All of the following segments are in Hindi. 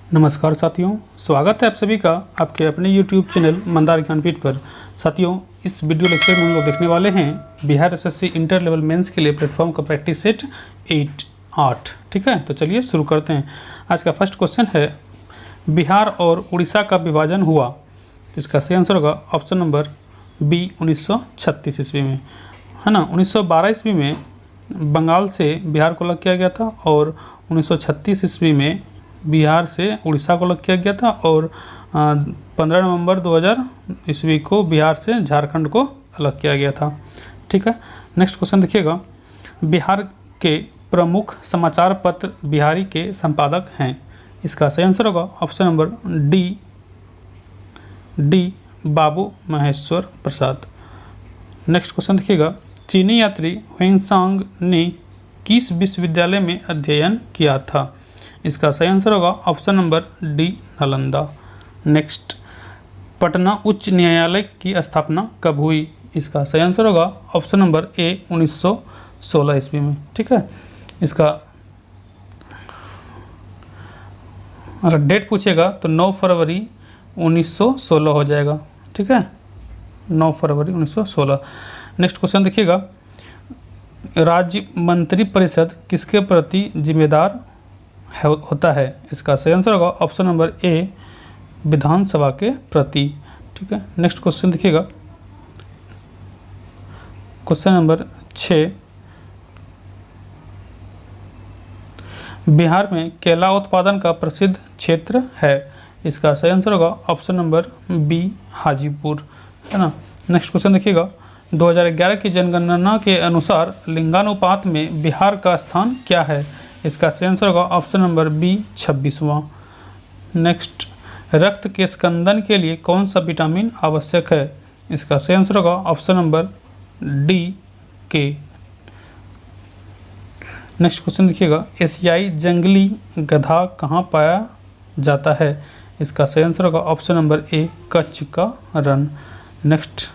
नमस्कार साथियों, स्वागत है आप सभी का आपके अपने YouTube चैनल मंदार ज्ञानपीठ पर। साथियों, इस वीडियो लेक्चर में हम लोग देखने वाले हैं Bihar SSC inter level mains के लिए प्लेटफॉर्म का प्रैक्टिस सेट 8। ठीक है, तो चलिए शुरू करते हैं। आज का फर्स्ट क्वेश्चन है, बिहार और उड़ीसा का विभाजन हुआ। तो इसका सही आंसर होगा ऑप्शन नंबर बी 1936 ईस्वी में, है ना। 1912 ईस्वी में बंगाल से बिहार को अलग किया गया था और 1936 ईस्वी में बिहार से उड़ीसा को अलग किया गया था और 15 नवंबर 2000 ईस्वी को बिहार से झारखंड को अलग किया गया था। ठीक है, नेक्स्ट क्वेश्चन देखिएगा, बिहार के प्रमुख समाचार पत्र बिहारी के संपादक हैं। इसका सही आंसर होगा ऑप्शन नंबर डी बाबू महेश्वर प्रसाद। नेक्स्ट क्वेश्चन देखिएगा, चीनी यात्री हुएनसांग ने किस विश्वविद्यालय में अध्ययन किया था। इसका सही आंसर होगा option number D Nalanda. Next, Patna उच्च न्यायालय की स्थापना कब हुई। इसका सही आंसर होगा ऑप्शन नंबर ए 1916 ईस्वी में। ठीक है, इसका अगर डेट पूछेगा तो 9 फरवरी 1916 हो जाएगा। ठीक है, 9 फरवरी 1916। नेक्स्ट क्वेश्चन देखिएगा, राज्य मंत्री परिषद किसके प्रति जिम्मेदार होता है। इसका सही आंसर होगा ऑप्शन नंबर ए विधानसभा के प्रति। ठीक है, नेक्स्ट क्वेश्चन देखिएगा, क्वेश्चन नंबर 6, बिहार में केला उत्पादन का प्रसिद्ध क्षेत्र है। इसका सही आंसर होगा ऑप्शन नंबर बी हाजीपुर, है ना। नेक्स्ट क्वेश्चन देखिएगा, 2011 की जनगणना के अनुसार लिंगानुपात में बिहार का स्थान क्या है। इसका सही आंसर होगा ऑप्शन नंबर बी 26वां। नेक्स्ट, रक्त के स्कंदन के लिए कौन सा विटामिन आवश्यक है। इसका सही आंसर होगा ऑप्शन नंबर डी के। नेक्स्ट क्वेश्चन देखिएगा, एशियाई जंगली गधा कहाँ पाया जाता है। इसका सही आंसर होगा ऑप्शन नंबर ए कच्छ का रण। नेक्स्ट,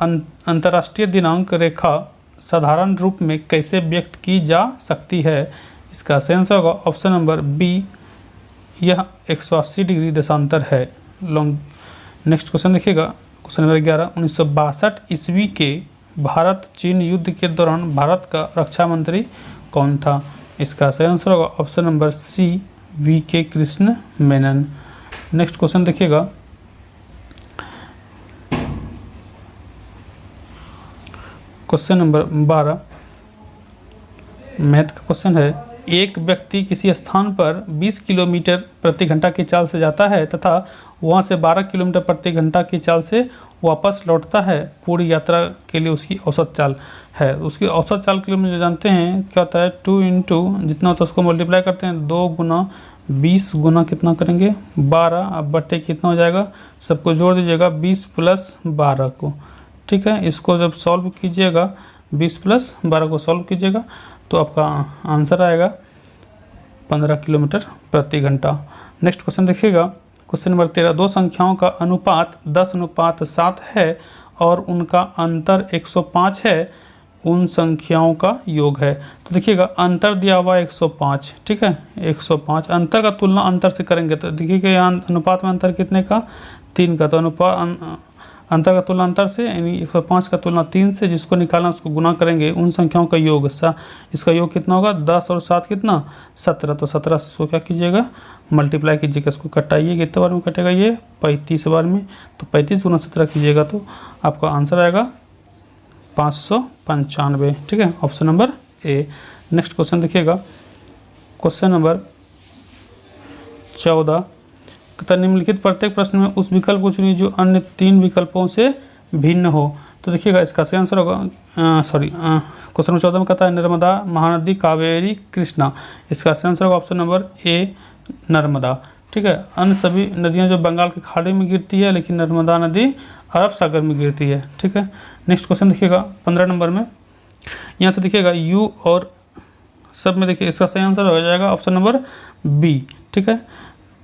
अंतर्राष्ट्रीय दिनांक रेखा साधारण रूप में कैसे व्यक्त की जा सकती है। इसका सही आंसर होगा ऑप्शन नंबर बी, यह 180 डिग्री देशांतर है, लॉन्ग। नेक्स्ट क्वेश्चन देखिएगा, क्वेश्चन नंबर 11, 1962 ईस्वी के भारत चीन युद्ध के दौरान भारत का रक्षा मंत्री कौन था। इसका सही आंसर होगा option number C V K. Krishna Menon. Next question देखिएगा, क्वेश्चन नंबर 12 मैथ का क्वेश्चन है, एक व्यक्ति किसी स्थान पर 20 किलोमीटर प्रति घंटा की चाल से जाता है तथा वहां से 12 किलोमीटर प्रति घंटा की चाल से वापस लौटता है। पूरी यात्रा के लिए उसकी औसत चाल है। उसकी औसत चाल के लिए मुझे जानते हैं क्या होता है, 2 इंटू जितना होता है उसको मल्टीप्लाई करते हैं, 2 गुना 20 गुना कितना करेंगे 12, अब बट्टे कितना हो जाएगा, सबको जोड़ दीजिएगा 20 प्लस 12 को। ठीक है, इसको जब सॉल्व कीजिएगा 20 प्लस 12 को सॉल्व कीजिएगा तो आपका आंसर आएगा 15 किलोमीटर प्रति घंटा। नेक्स्ट क्वेश्चन देखिएगा, क्वेश्चन नंबर 13, दो संख्याओं का अनुपात 10:7 है और उनका अंतर 105 है, उन संख्याओं का योग है। तो देखिएगा अंतर दिया हुआ 105। ठीक है, 105 अंतर का तुलना अंतर से करेंगे तो देखिएगा यहाँ अनुपात में अंतर कितने का 3 का, तो अनुपात अंतर का तुलना अंतर से यानी 105 का तुलना 3 से, जिसको निकालना उसको गुना करेंगे उन संख्याओं का योग। इसका योग कितना होगा 10 और 7 कितना 17, तो 17 से इसको क्या कीजिएगा मल्टीप्लाई कीजिएगा, इसको कटाइए कितने बार में कटेगा ये 35 बार में, तो 35 गुना 17 कीजिएगा तो आपका आंसर आएगा 595। ठीक है, ऑप्शन नंबर ए। नेक्स्ट क्वेश्चन देखिएगा, क्वेश्चन नंबर 14, तथा निम्नलिखित प्रत्येक प्रश्न में उस विकल्प को चुनिए जो अन्य 3 विकल्पों से भिन्न हो। तो देखिएगा इसका सही आंसर होगा क्वेश्चन नंबर 14 में कहता है नर्मदा, महानदी, कावेरी, कृष्णा। इसका सही आंसर होगा ऑप्शन नंबर ए नर्मदा। ठीक है, अन्य सभी नदियां जो बंगाल की खाड़ी में गिरती है, लेकिन नर्मदा नदी अरब सागर में गिरती है। ठीक है, नेक्स्ट क्वेश्चन देखिएगा 15 नंबर में, यहाँ से देखिएगा यू और सब में देखिए इसका सही आंसर हो जाएगा ऑप्शन नंबर बी। ठीक है,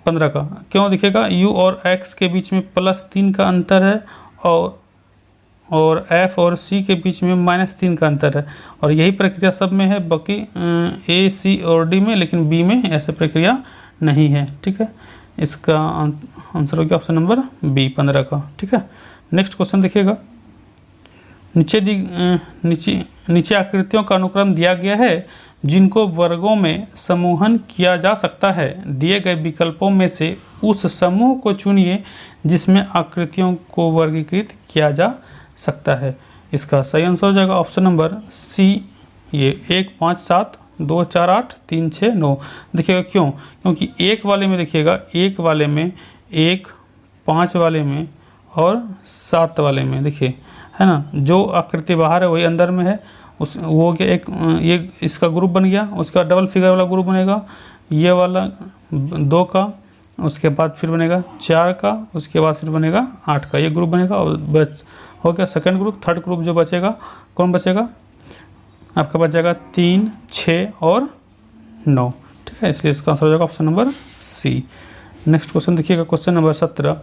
15 का क्यों, देखिएगा u और x के बीच में +3 का अंतर है और और एफ और सी के बीच में -3 का अंतर है, और यही प्रक्रिया सब में है, बाकी ए, सी और डी में, लेकिन बी में ऐसे प्रक्रिया नहीं है। ठीक है, इसका आंसर हो गया ऑप्शन नंबर बी 15 का। ठीक है, नेक्स्ट क्वेश्चन देखिएगा। नीचे आकृतियों का अनुक्रम दिया गया है जिनको वर्गों में समूहन किया जा सकता है। दिए गए विकल्पों में से उस समूह को चुनिए जिसमें आकृतियों को वर्गीकृत किया जा सकता है। इसका सही आंसर हो जाएगा ऑप्शन नंबर सी, ये 1 5 7 2 4 8 3 6 9। देखिएगा क्यों, क्योंकि 1 वाले में देखिएगा, 1 वाले में 1, 5 वाले में और 7 वाले में, देखिए है ना, जो आकृति बाहर है वही अंदर में है। उस वो हो गया एक, ये इसका ग्रुप बन गया। उसका डबल फिगर वाला ग्रुप बनेगा, ये वाला 2 का, उसके बाद फिर बनेगा 4 का, उसके बाद फिर बनेगा 8 का, ये ग्रुप बनेगा। और बस हो गया सेकंड ग्रुप। थर्ड ग्रुप जो बचेगा, कौन बचेगा, आपका बच जाएगा 3, 6 और 9। ठीक है, इसलिए इसका आंसर हो जाएगा option number C. Next question देखिएगा, क्वेश्चन नंबर 17।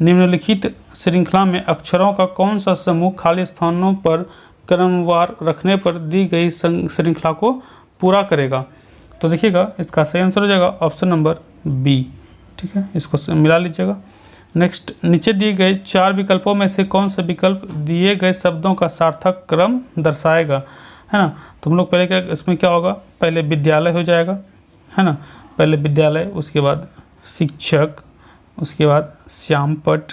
निम्नलिखित श्रृंखला में अक्षरों का कौन सा समूह खाली स्थानों पर क्रमवार रखने पर दी गई श्रृंखला को पूरा करेगा। तो देखिएगा इसका सही आंसर हो जाएगा ऑप्शन नंबर बी। ठीक है, इसको मिला लीजिएगा। नेक्स्ट, नीचे दिए गए 4 विकल्पों में से कौन सा विकल्प दिए गए शब्दों का सार्थक क्रम दर्शाएगा, है ना। तो हम लोग पहले क्या, इसमें क्या होगा, पहले विद्यालय हो जाएगा, है ना, पहले विद्यालय, उसके बाद शिक्षक, उसके बाद श्यामपट,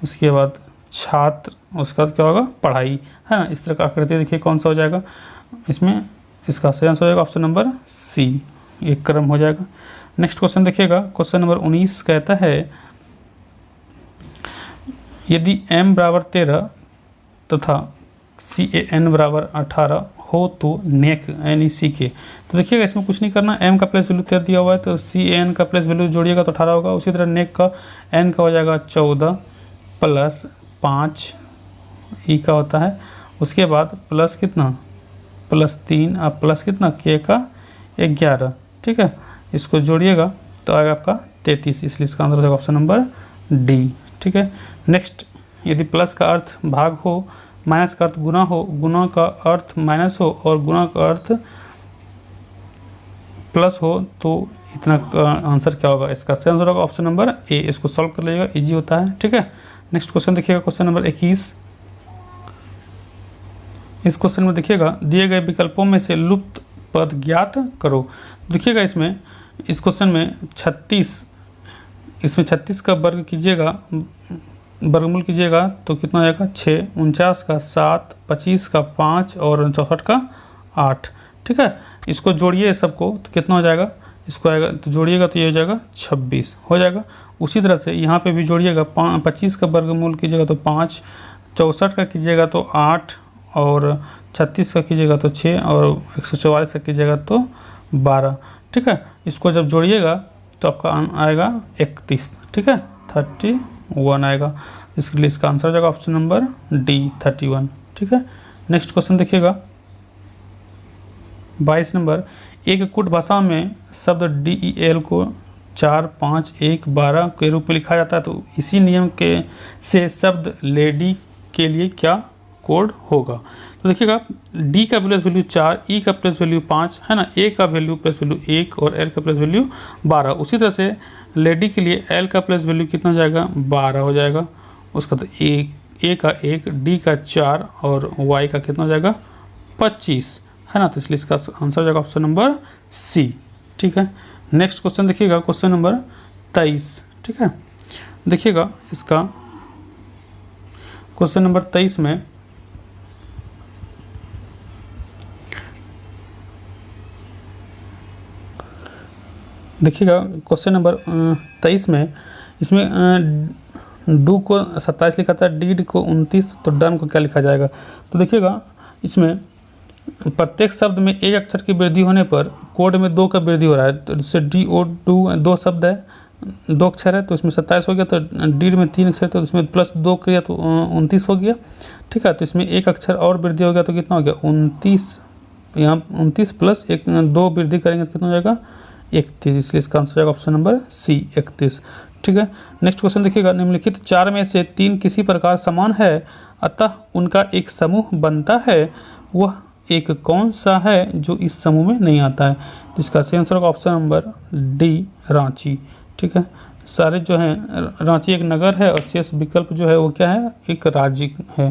उसके बाद छात्र, उसके बाद क्या होगा, पढ़ाई, है ना। इस तरह का आकृति देखिए कौन सा हो जाएगा इसमें। इसका सही आंसर हो जाएगा ऑप्शन नंबर सी, एक क्रम हो जाएगा। नेक्स्ट क्वेश्चन देखिएगा, क्वेश्चन नंबर 19 कहता है यदि m बराबर 13 तथा CAN बराबर 18 हो तो नेक NEC के। तो देखिएगा इसमें कुछ नहीं करना, m का प्लेस वैल्यू 13 दिया हुआ है तो CAN का प्लेस वैल्यू जोड़िएगा तो 18 होगा। उसी तरह नेक का n का हो जाएगा 14 प्लस 5 ई का होता है, उसके बाद प्लस कितना, प्लस 3 अब प्लस कितना k का 11। ठीक है, इसको जोड़िएगा तो आएगा आपका 33, इसलिए इसका आंसर हो जाएगा ऑप्शन नंबर डी। ठीक है, नेक्स्ट, यदि प्लस का अर्थ भाग हो, माइनस का अर्थ गुना हो, गुना का अर्थ माइनस हो और गुना का अर्थ प्लस हो तो इतना का आंसर क्या होगा। इसका सही आंसर होगा ऑप्शन नंबर ए। इसको सॉल्व कर लीजिएगा, इजी होता है। ठीक है, नेक्स्ट क्वेश्चन देखिएगा, क्वेश्चन नंबर 21। इस क्वेश्चन में देखिएगा दिए गए विकल्पों में से लुप्त पद ज्ञात करो। देखिएगा इसमें, इस क्वेश्चन में 36 का वर्ग कीजिएगा, वर्गमूल कीजिएगा तो कितना हो जाएगा 6, 49 का 7, 25 का 5 और 64 का 8। ठीक है, इसको जोड़िए सबको तो कितना हो जाएगा, इसको आएगा तो जोड़िएगा तो ये हो जाएगा 26 हो जाएगा। उसी तरह से यहाँ पे भी जोड़िएगा, 25 का वर्गमूल कीजिएगा तो 5, 64 का कीजिएगा तो 8 और 36 का कीजिएगा तो 6 और 144 का कीजिएगा तो 12। ठीक है, इसको जब जोड़िएगा तो आपका आएगा 31। ठीक है, 31 आएगा, इसके लिए इसका आंसर हो जाएगा ऑप्शन नंबर डी 31। ठीक है, नेक्स्ट क्वेश्चन देखिएगा 22 नंबर। एक कुट भाषा में शब्द DEL को 4, 5, 1, 12 के रूप में लिखा जाता है, तो इसी नियम के से शब्द लेडी के लिए क्या कोड होगा। तो देखिएगा डी का प्लेस वैल्यू 4, ई का प्लेस वैल्यू 5 है ना, ए का वैल्यू प्लेस वैल्यू 1 और एल का प्लेस वैल्यू 12। उसी तरह से लेडी के लिए एल का प्लेस वैल्यू कितना हो जाएगा 12 हो जाएगा, उसका तो ए का 1, डी का 4 और वाई का कितना हो जाएगा 25 है ना। तो इसलिए इसका आंसर हो जाएगा ऑप्शन नंबर सी। ठीक है, नेक्स्ट क्वेश्चन देखिएगा क्वेश्चन नंबर 23। ठीक है, देखिएगा इसका क्वेश्चन नंबर 23 में देखिएगा क्वेश्चन नंबर 23 में, इसमें डू को 27 लिखा था, डीड को 29, तो डन को क्या लिखा जाएगा। तो देखिएगा इसमें प्रत्येक शब्द में एक अक्षर की वृद्धि होने पर कोड में 2 का वृद्धि हो रहा है। तो जैसे DO2 2 शब्द है, 2 अक्षर है तो इसमें 27 हो गया, तो डीड में 3 अक्षर तो इसमें प्लस 2 किया तो 29 हो गया। ठीक है, तो इसमें एक अक्षर और वृद्धि हो गया तो कितना हो गया 29, यहाँ 29 प्लस 1 2 वृद्धि करेंगे तो कितना हो जाएगा 31, इसलिए इसका आंसर जाएगा ऑप्शन नंबर सी 31। ठीक है, नेक्स्ट क्वेश्चन देखिएगा, निम्नलिखित 4 में से 3 किसी प्रकार समान है अतः उनका एक समूह बनता है, वह एक कौन सा है जो इस समूह में नहीं आता है? तो इसका सही आंसर होगा ऑप्शन नंबर डी रांची। ठीक है, सारे जो हैं रांची एक नगर है और शेष विकल्प जो है वो क्या है, एक राज्य है।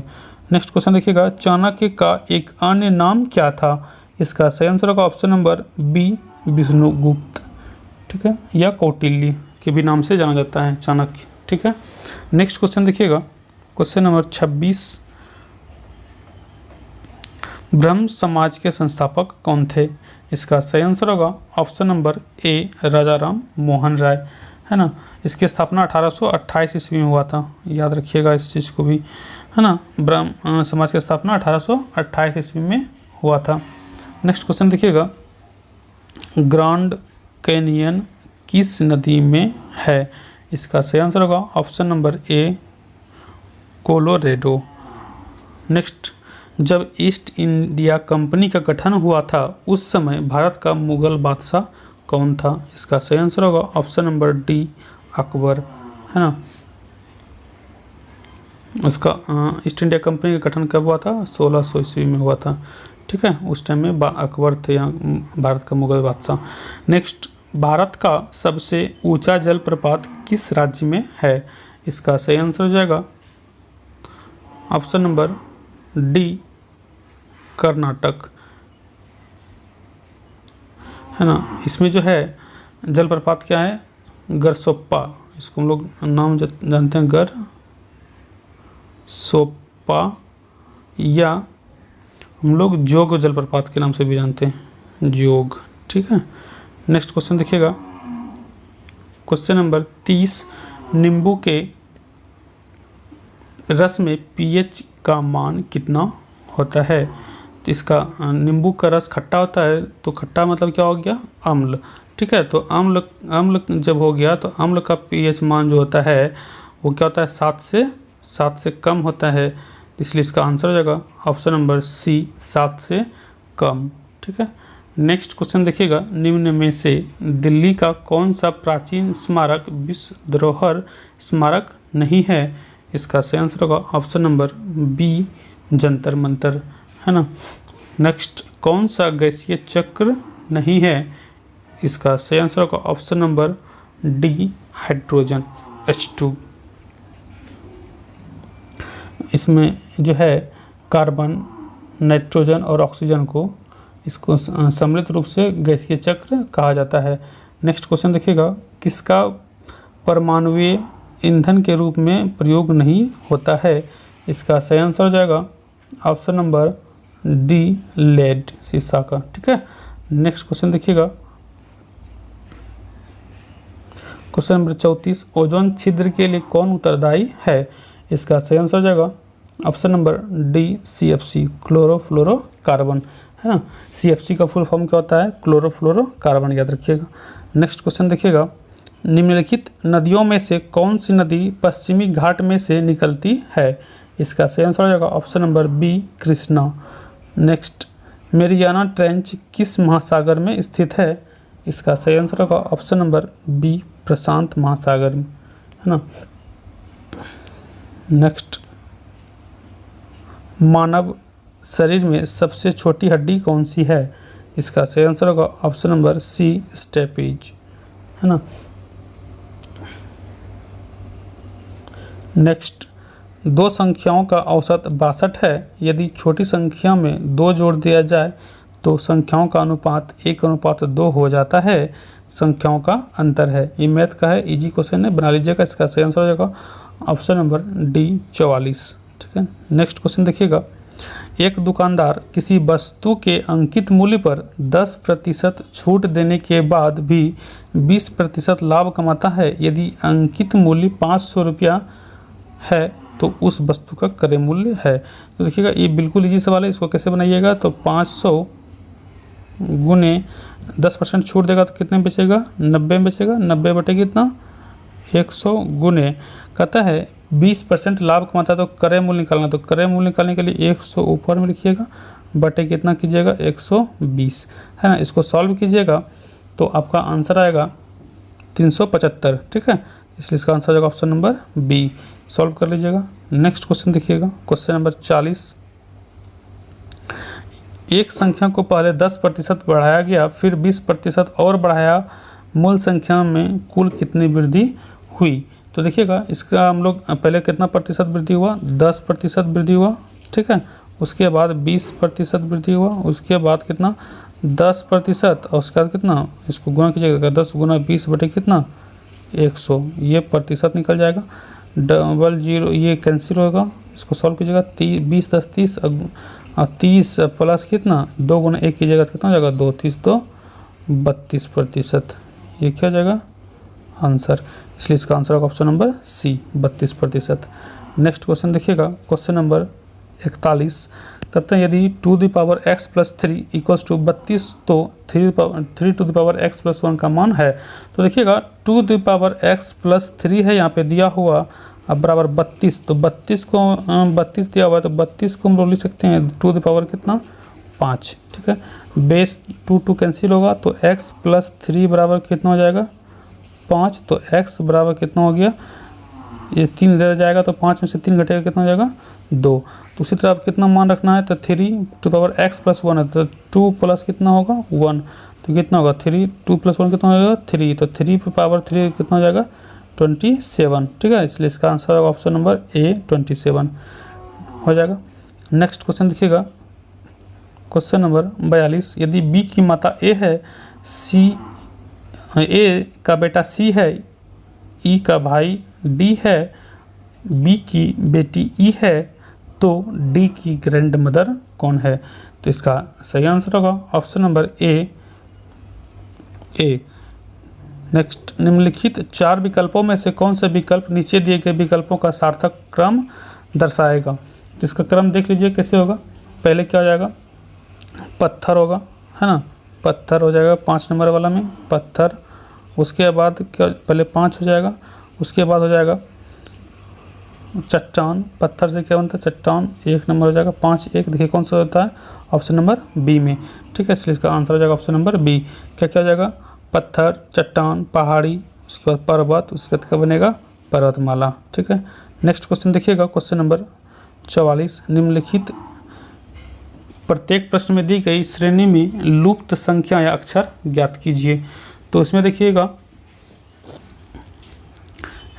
नेक्स्ट क्वेश्चन देखिएगा, चाणक्य का एक अन्य नाम क्या था? इसका सही आंसर होगा ऑप्शन नंबर बी विष्णुगुप्त। ठीक है, या कौटिल्य के भी नाम से जाना जाता है चाणक्य। ठीक है, नेक्स्ट क्वेश्चन देखिएगा, क्वेश्चन नंबर 26, ब्रह्म समाज के संस्थापक कौन थे? इसका सही आंसर होगा ऑप्शन नंबर ए राजा राम मोहन राय, है ना। इसकी स्थापना 1828 ईस्वी में हुआ था, याद रखिएगा इस चीज़ को भी, है ना। ब्रह्म समाज की स्थापना 1828 ईस्वी में हुआ था। नेक्स्ट क्वेश्चन देखिएगा, ग्रांड कैनियन किस नदी में है? इसका सही आंसर होगा ऑप्शन नंबर ए कोलोरेडो। नेक्स्ट, जब ईस्ट इंडिया कंपनी का गठन हुआ था उस समय भारत का मुगल बादशाह कौन था? इसका सही आंसर होगा ऑप्शन नंबर डी अकबर, है ना। उसका ईस्ट इंडिया कंपनी का गठन कब हुआ था? 1600 ईस्वी में हुआ था। ठीक है, उस टाइम में अकबर थे यहाँ भारत का मुगल बादशाह। नेक्स्ट, भारत का सबसे ऊंचा जलप्रपात किस राज्य में है? इसका सही आंसर हो जाएगा ऑप्शन नंबर डी कर्नाटक, है ना। इसमें जो है जलप्रपात क्या है, गरसोप्पा, इसको हम लोग नाम जानते हैं गरसोप्पा, या हम लोग जोग जलप्रपात के नाम से भी जानते हैं, जोग। ठीक है, नेक्स्ट क्वेश्चन देखिएगा, क्वेश्चन नंबर 30, नींबू के रस में पीएच का मान कितना होता है? तो इसका नींबू का रस खट्टा होता है, तो खट्टा मतलब क्या हो गया, अम्ल। ठीक है, तो अम्ल जब हो गया तो अम्ल का पीएच मान जो होता है वो क्या होता है, 7 से कम होता है, इसलिए इसका आंसर हो जाएगा ऑप्शन नंबर सी 7 से कम। ठीक है, नेक्स्ट क्वेश्चन देखिएगा, निम्न में से दिल्ली का कौन सा प्राचीन स्मारक विश्व धरोहर स्मारक नहीं है? इसका सही आंसर होगा option number B Jantar Mantar, है ना। नेक्स्ट, कौन सा गैसीय चक्र नहीं है? इसका सही आंसर होगा option number D hydrogen H2। इसमें जो है कार्बन, नाइट्रोजन और ऑक्सीजन को इसको सम्मिलित रूप से गैसीय चक्र कहा जाता है। नेक्स्ट क्वेश्चन देखिएगा, किसका परमाणुीय ईंधन के रूप में प्रयोग नहीं होता है? इसका सही आंसर हो जाएगा ऑप्शन नंबर डी लेड, शीशा का। ठीक है, नेक्स्ट क्वेश्चन देखिएगा, क्वेश्चन नंबर 34, ओजोन छिद्र के लिए कौन उत्तरदायी है? इसका सही आंसर हो जाएगा option number D CFC, chlorofluorocarbon, है ना। CFC का फुल फॉर्म क्या होता है, क्लोरोफ्लोरोकार्बन, याद रखिएगा। नेक्स्ट क्वेश्चन देखिएगा, निम्नलिखित नदियों में से कौन सी नदी पश्चिमी घाट में से निकलती है? इसका सही आंसर हो जाएगा option number B Krishna. Next, Mariana trench किस महासागर में स्थित है? इसका सही आंसर होगा ऑप्शन नंबर बी प्रशांत महासागर में, है ना। नेक्स्ट, मानव शरीर में सबसे छोटी हड्डी कौन सी है? इसका सही आंसर होगा ऑप्शन नंबर सी स्टेपेज, है ना। नेक्स्ट, दो संख्याओं का औसत 62 है, यदि छोटी संख्या में 2 जोड़ दिया जाए तो संख्याओं का अनुपात 1:2 हो जाता है, संख्याओं का अंतर है। ये मैथ का है, इजी क्वेश्चन है, बना लीजिएगा। इसका सही आंसर हो जाएगा ऑप्शन नंबर डी 44। ठीक है, नेक्स्ट क्वेश्चन देखिएगा, एक दुकानदार किसी वस्तु के अंकित मूल्य पर 10% छूट देने के बाद भी 20% लाभ कमाता है। यदि अंकित मूल्य 500 रुपया है तो उस वस्तु का क्रय मूल्य है। तो देखिएगा, ये बिल्कुल इजी सवाल है, इसको कैसे बनाइएगा, तो 500 गुने 10% छूट देगा तो कितने में बेचेगा, 90 में बेचेगा, 90 बटे कितना 100 गुने, कहता है 20% लाभ कमाता है तो क्रय मूल्य निकालना, तो क्रय मूल्य निकालने के लिए 100 ऊपर में लिखिएगा, बटे कितना कीजिएगा 120, है ना। इसको सॉल्व कीजिएगा तो आपका आंसर आएगा 375, ठीक है। इसलिए इसका आंसर हो जाएगा ऑप्शन नंबर बी। सॉल्व कर लीजिएगा। नेक्स्ट क्वेश्चन देखिएगा, क्वेश्चन नंबर 40। एक संख्या को पहले 10% बढ़ाया गया, फिर 20% और बढ़ाया, मूल संख्या में कुल कितनी वृद्धि हुई। तो देखिएगा, इसका हम लोग पहले कितना प्रतिशत वृद्धि हुआ, 10% वृद्धि हुआ, ठीक है। उसके बाद 20% वृद्धि हुआ, उसके बाद कितना 10%, और उसके बाद कितना, इसको गुना कीजिएगा, 10 गुना 20 बटे कितना 100, ये प्रतिशत निकल जाएगा। डबल जीरो ये कैंसिल होगा, इसको सॉल्व कीजिएगा। 20 10 30 और 30 प्लस कितना 2 गुना 1 कीजिएगा तो कितना हो जाएगा 2 30 तो 32%। ये क्या हो जाएगा आंसर। इसलिए इसका आंसर होगा option number C 32%। Next question देखिएगा, क्वेश्चन नंबर 41। कहते हैं यदि 2x + 3 = 32 तो 3x + 1 का मान है। तो देखिएगा 2x + 3 है यहाँ पे दिया हुआ, अब बराबर 32, तो 32 को 32 दिया हुआ है तो 32 को हम लोग लिख सकते हैं 2 कितना 5, ठीक है। बेस 2 कैंसिल होगा तो x + 3 बराबर कितना हो जाएगा 5, तो x बराबर कितना हो गया, ये 3 इधर जाएगा तो 5 में से 3 घटेगा कितना हो जाएगा 2। तो उसी तरह अब कितना मान रखना है, तो 3 2x + 1 है तो 2 प्लस कितना होगा 1, तो कितना होगा 3 2 + 1 कितना हो जाएगा 3, तो 3 कितना हो जाएगा 27, ठीक है। इसलिए इसका आंसर होगा ऑप्शन नंबर ए 27 हो जाएगा। नेक्स्ट क्वेश्चन देखिएगा, क्वेश्चन नंबर 42। यदि बी की माता ए है, ए का बेटा सी है, ई का भाई डी है, बी की बेटी ई है, तो डी की ग्रैंड मदर कौन है। तो इसका सही आंसर होगा ऑप्शन नंबर ए। नेक्स्ट, निम्नलिखित 4 विकल्पों में से कौन सा विकल्प नीचे दिए गए विकल्पों का सार्थक क्रम दर्शाएगा। तो इसका क्रम देख लीजिए कैसे होगा। पहले क्या हो जाएगा, पत्थर होगा, है ना, पत्थर हो जाएगा 5 नंबर वाला में पत्थर। उसके बाद क्या, पहले 5 हो जाएगा, उसके बाद हो जाएगा चट्टान, पत्थर से क्या बनता है चट्टान, 1 नंबर हो जाएगा। 5 1 देखिए कौन सा होता है ऑप्शन नंबर बी में, ठीक है। इसलिए इसका आंसर हो जाएगा ऑप्शन नंबर बी। क्या क्या हो जाएगा, पत्थर, चट्टान, पहाड़ी, उसके बाद पर्वत, उसके बाद क्या बनेगा पर्वतमाला, ठीक है। नेक्स्ट क्वेश्चन देखिएगा, क्वेश्चन नंबर 44। निम्नलिखित प्रत्येक प्रश्न में दी गई श्रेणी में लुप्त संख्या या अक्षर ज्ञात कीजिए। तो इसमें देखिएगा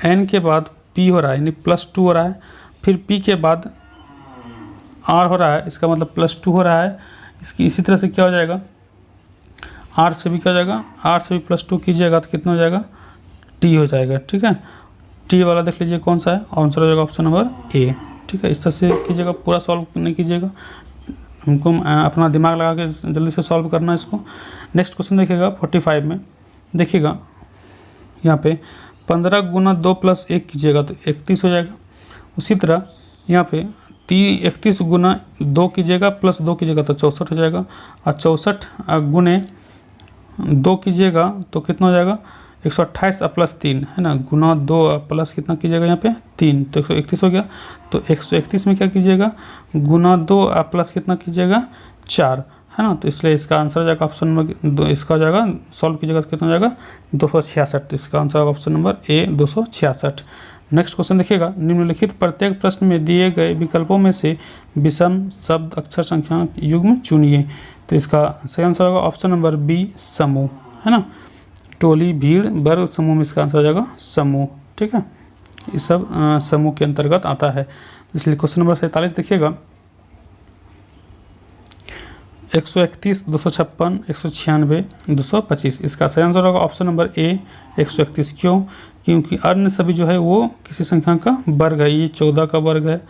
n के बाद p हो रहा है यानी +2 हो रहा है, फिर p के बाद r हो रहा है, इसका मतलब +2 हो रहा है। इसकी इसी तरह से क्या हो जाएगा, r से भी क्या हो जाएगा, r से भी +2 कीजिएगा तो कितना हो जाएगा t हो जाएगा, ठीक है। t वाला देख लीजिए कौन सा है, आंसर हो जाएगा ऑप्शन नंबर ए, ठीक है। इस तरह से कीजिएगा, पूरा सॉल्व नहीं कीजिएगा, हमको अपना दिमाग लगा के जल्दी से सॉल्व करना है इसको। नेक्स्ट क्वेश्चन देखिएगा 45 में, देखिएगा यहाँ पे 15 गुना 2 + 1 कीजिएगा तो 31 हो जाएगा। उसी तरह यहाँ पे 31 गुना 2 कीजिएगा प्लस 2 कीजिएगा तो 64 हो जाएगा, और 64 गुने 2 कीजिएगा तो कितना हो जाएगा 128 प्लस 3, है ना, गुना 2 प्लस कितना कीजिएगा यहाँ पे 3, तो 131 हो गया। तो 131 में क्या कीजिएगा, गुना 2 प्लस कितना कीजिएगा 4, है ना। तो इसलिए इसका आंसर हो जाएगा ऑप्शन नंबर, इसका हो जाएगा सॉल्व कीजिएगा तो कितना हो जाएगा 266। तो इसका आंसर होगा ऑप्शन नंबर ए 266। नेक्स्ट क्वेश्चन देखिएगा, निम्नलिखित प्रत्येक प्रश्न में दिए गए विकल्पों में से विषम शब्द अक्षर संख्या युग्म चुनिए। तो इसका सही आंसर होगा ऑप्शन नंबर बी समूह, है ना, टोली, भीड़, वर्ग, समूह में इसका आंसर हो जाएगा समूह, ठीक है। ये सब समूह के अंतर्गत आता है। इसलिए क्वेश्चन नंबर 47 देखिएगा, 131 256 196 225, इसका सही आंसर होगा ऑप्शन नंबर ए 131। क्यों, क्योंकि अन्य सभी जो है वो किसी संख्या का वर्ग है। ये 14 का वर्ग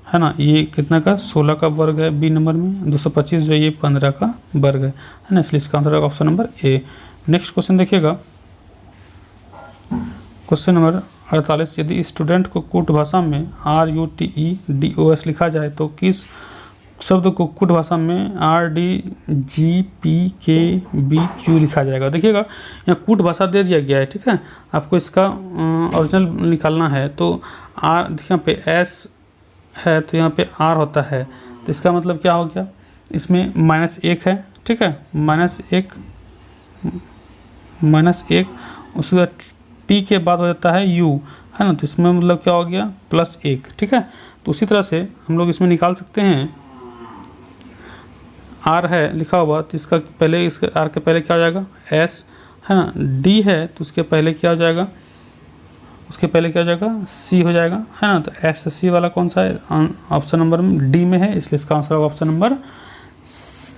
है ना, ये कितना का 16 का वर्ग है बी नंबर में, 225 जो ये 15 का वर्ग है ना, इसलिए इसका आंसर होगा ऑप्शन नंबर ए। नेक्स्ट क्वेश्चन देखिएगा, क्वेश्चन नंबर 48। यदि स्टूडेंट को कूट भाषा में RUTEDOS लिखा जाए तो किस शब्द को कूट भाषा में RDGPKBQ लिखा जाएगा। देखिएगा यहाँ कूट भाषा दे दिया गया है, ठीक है, आपको इसका ओरिजिनल निकालना है। तो R देखिए यहाँ पे S है तो यहाँ पे R होता है, तो इसका मतलब क्या हो गया, इसमें -1 है, ठीक है, -1 -1, उसके बाद t के बाद हो जाता है u, है ना, तो इसमें मतलब क्या हो गया +1, ठीक है। तो उसी तरह से हम लोग इसमें निकाल सकते हैं, r है लिखा हुआ तो इसका पहले, इसके r के पहले क्या हो जाएगा s, है ना, d है तो उसके पहले क्या हो जाएगा, उसके पहले क्या हो जाएगा c हो जाएगा, है ना। तो s से c वाला कौन सा है, ऑप्शन नंबर D में है, इसलिए इसका आंसर होगा ऑप्शन नंबर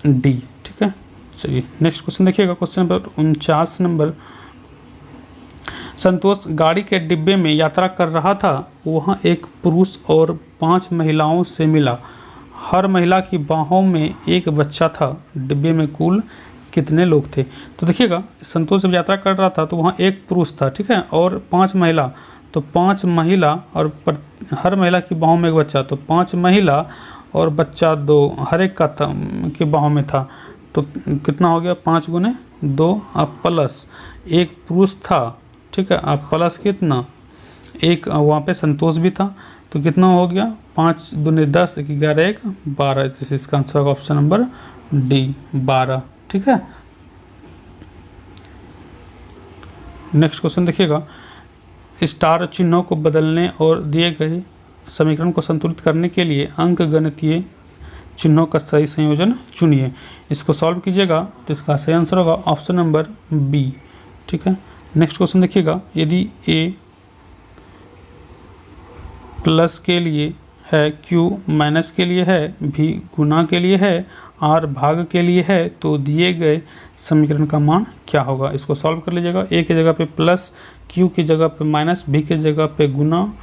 D, ठीक है। चलिए नेक्स्ट क्वेश्चन देखिएगा, क्वेश्चन नंबर 49 नंबर। संतोष गाड़ी के डिब्बे में यात्रा कर रहा था, वहाँ एक पुरुष और 5 महिलाओं से मिला। हर महिला की बाहों में एक बच्चा था। डिब्बे में कुल कितने लोग थे। तो देखिएगा संतोष जब यात्रा कर रहा था तो वहाँ एक पुरुष था, ठीक है, और 5 महिला, तो 5 महिला और हर महिला की बाहों में एक बच्चा, तो 5 महिला और बच्चा 2 हर एक का की बाहों में था। तो कितना हो गया 5 × 2 अब प्लस एक पुरुष था, ठीक है, अब प्लस कितना एक वहाँ पे संतोष भी था, तो कितना हो गया 5 दूनी 10, 11 1 12, इसका आंसर होगा ऑप्शन नंबर D 12, ठीक है। नेक्स्ट क्वेश्चन देखिएगा, स्टार चिन्हों को बदलने और दिए गए समीकरण को संतुलित करने के लिए अंकगणितीय चिन्हों का सही संयोजन चुनिए। इसको सॉल्व कीजिएगा तो इसका सही आंसर होगा ऑप्शन नंबर B, ठीक है। नेक्स्ट क्वेश्चन देखिएगा, यदि A प्लस के लिए है, Q माइनस के लिए है, V गुना के लिए है, R भाग के लिए है, तो दिए गए समीकरण का मान क्या होगा। इसको सॉल्व कर लीजिएगा, A की जगह पे प्लस, Q की जगह पे माइनस, V की जगह पे गुना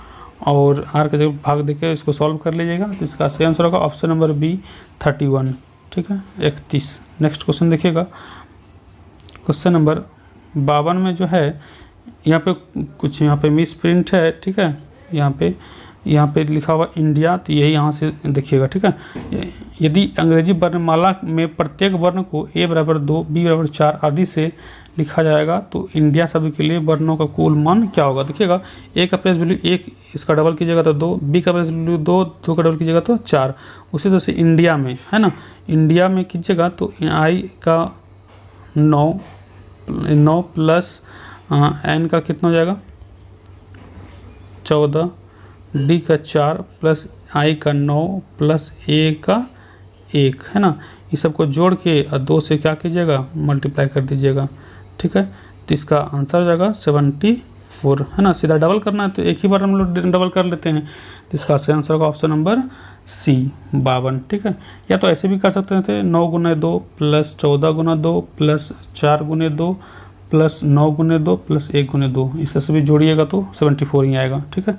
और R की जगह भाग देके इसको सॉल्व कर लीजिएगा। तो इसका सही आंसर होगा ऑप्शन नंबर B 31, ठीक है 31। नेक्स्ट क्वेश्चन देखिएगा, क्वेश्चन नंबर 52 में जो है यहाँ पे कुछ यहाँ पे मिस प्रिंट है, ठीक है, यहाँ पे लिखा हुआ इंडिया, तो यही यहाँ से देखिएगा, ठीक है। यदि अंग्रेजी वर्णमाला में प्रत्येक वर्ण को A = 2, B = 4 आदि से लिखा जाएगा तो इंडिया शब्द के लिए वर्णों का कुल मान क्या होगा। देखिएगा A का प्लेस वैल्यू 1, इसका डबल कीजिएगा तो 2, B का प्लेस वैल्यू 2, 2 का डबल कीजिएगा तो 4। उसी तरह से इंडिया में, है ना, इंडिया में कीजिएगा तो I का 9 प्लस N का कितना हो जाएगा 14, D का 4 प्लस I का 9 प्लस A का 1, है ना, ये सबको जोड़ के 2 से क्या कीजिएगा मल्टीप्लाई कर दीजिएगा, ठीक है। तो इसका आंसर हो जाएगा 74, है ना। सीधा डबल करना है तो एक ही बार हम लोग डबल कर लेते हैं, तो इसका सही आंसर होगा ऑप्शन नंबर C 52, ठीक है। या तो ऐसे भी कर सकते थे 9 × 2 प्लस 14 × 2 प्लस 4 × 2 प्लस 9 × 2 प्लस 1 × 2, इससे सभी जोड़िएगा तो 74 ही आएगा, ठीक है।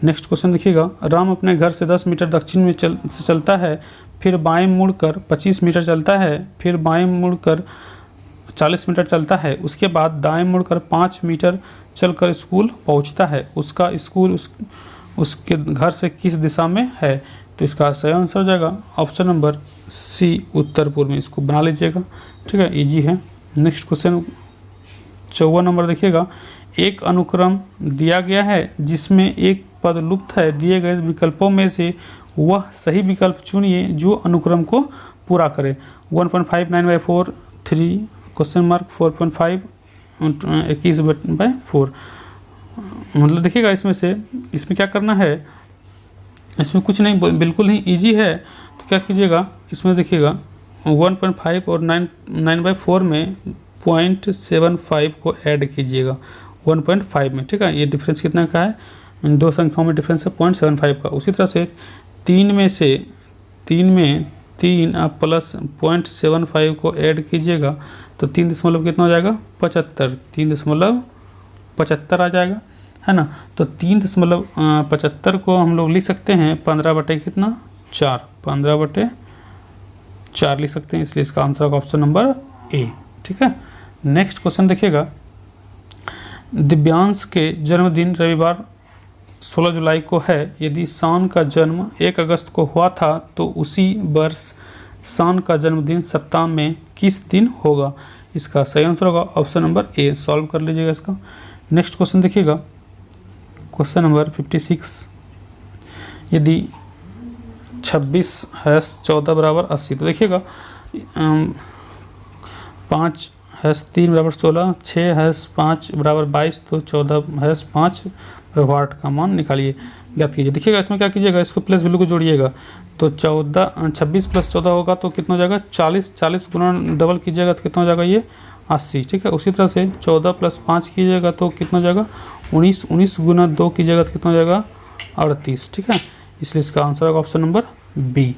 नेक्स्ट क्वेश्चन देखिएगा, राम अपने घर से 10 मीटर दक्षिण में चलता है, फिर बाएं मुड़कर 25 मीटर चलता है, फिर बाएं मुड़कर 40 मीटर चलता है, उसके बाद दाएं मुड़कर 5 मीटर चलकर स्कूल पहुंचता है। उसका स्कूल उसके घर से किस दिशा में है। तो इसका सही आंसर हो जाएगा ऑप्शन नंबर C उत्तर पूर्व में। इसको बना लीजिएगा, ठीक है, इजी है। नेक्स्ट क्वेश्चन 54 नंबर देखिएगा, एक अनुक्रम दिया गया है जिसमें एक पद लुप्त है, दिए गए विकल्पों में से वह सही विकल्प चुनिए जो अनुक्रम को पूरा करे। 1.5 9/4 3 4.5 21/4, मतलब देखिएगा इसमें क्या करना है, इसमें कुछ नहीं, बिल्कुल ही इजी है। तो क्या कीजिएगा, इसमें देखिएगा 1.5 और 9/4 में 0.75 को ऐड कीजिएगा 1.5 में, ठीक है। ये डिफरेंस कितना का है, इन दो संख्याओं में डिफरेंस है 0.75 का। उसी तरह से 3 में 3 आप प्लस 0.75 को ऐड कीजिएगा तो 3 दशमलव कितना हो जाएगा 75, 3.75 आ जाएगा, है ना। तो 3.75 को हम लोग लिख सकते हैं 15/4 लिख सकते हैं, इसलिए इसका आंसर होगा ऑप्शन नंबर A, ठीक है। नेक्स्ट क्वेश्चन देखिएगा, दिव्यांश के जन्मदिन रविवार 16 जुलाई को है। यदि शान का जन्म 1 अगस्त को हुआ था तो उसी वर्ष शान का जन्मदिन सप्ताह में किस दिन होगा। इसका सही आंसर होगा ऑप्शन नंबर A। सॉल्व कर लीजिएगा इसका। नेक्स्ट क्वेश्चन देखिएगा, क्वेश्चन नंबर 56, यदि 26 है 14 = 80, तो देखिएगा 5 हैश 3 बराबर 16, 6 हैश 5 बराबर 22, तो 14 हैश 5 बराबर 8 का मान निकालिए, ज्ञात कीजिए। देखिएगा इसमें क्या कीजिएगा, इसको प्लस वैल्यू को जोड़िएगा, तो 26 + 14 होगा तो कितना हो जाएगा 40, 40 गुना डबल कीजिएगा तो कितना हो जाएगा ये 80, ठीक है। उसी तरह से 14 + 5 कीजिएगा तो कितना हो जाएगा 19, 19 गुना 2 कीजिएगा तो कितना हो जाएगा 38, ठीक है। इसलिए इसका आंसर होगा ऑप्शन नंबर बी,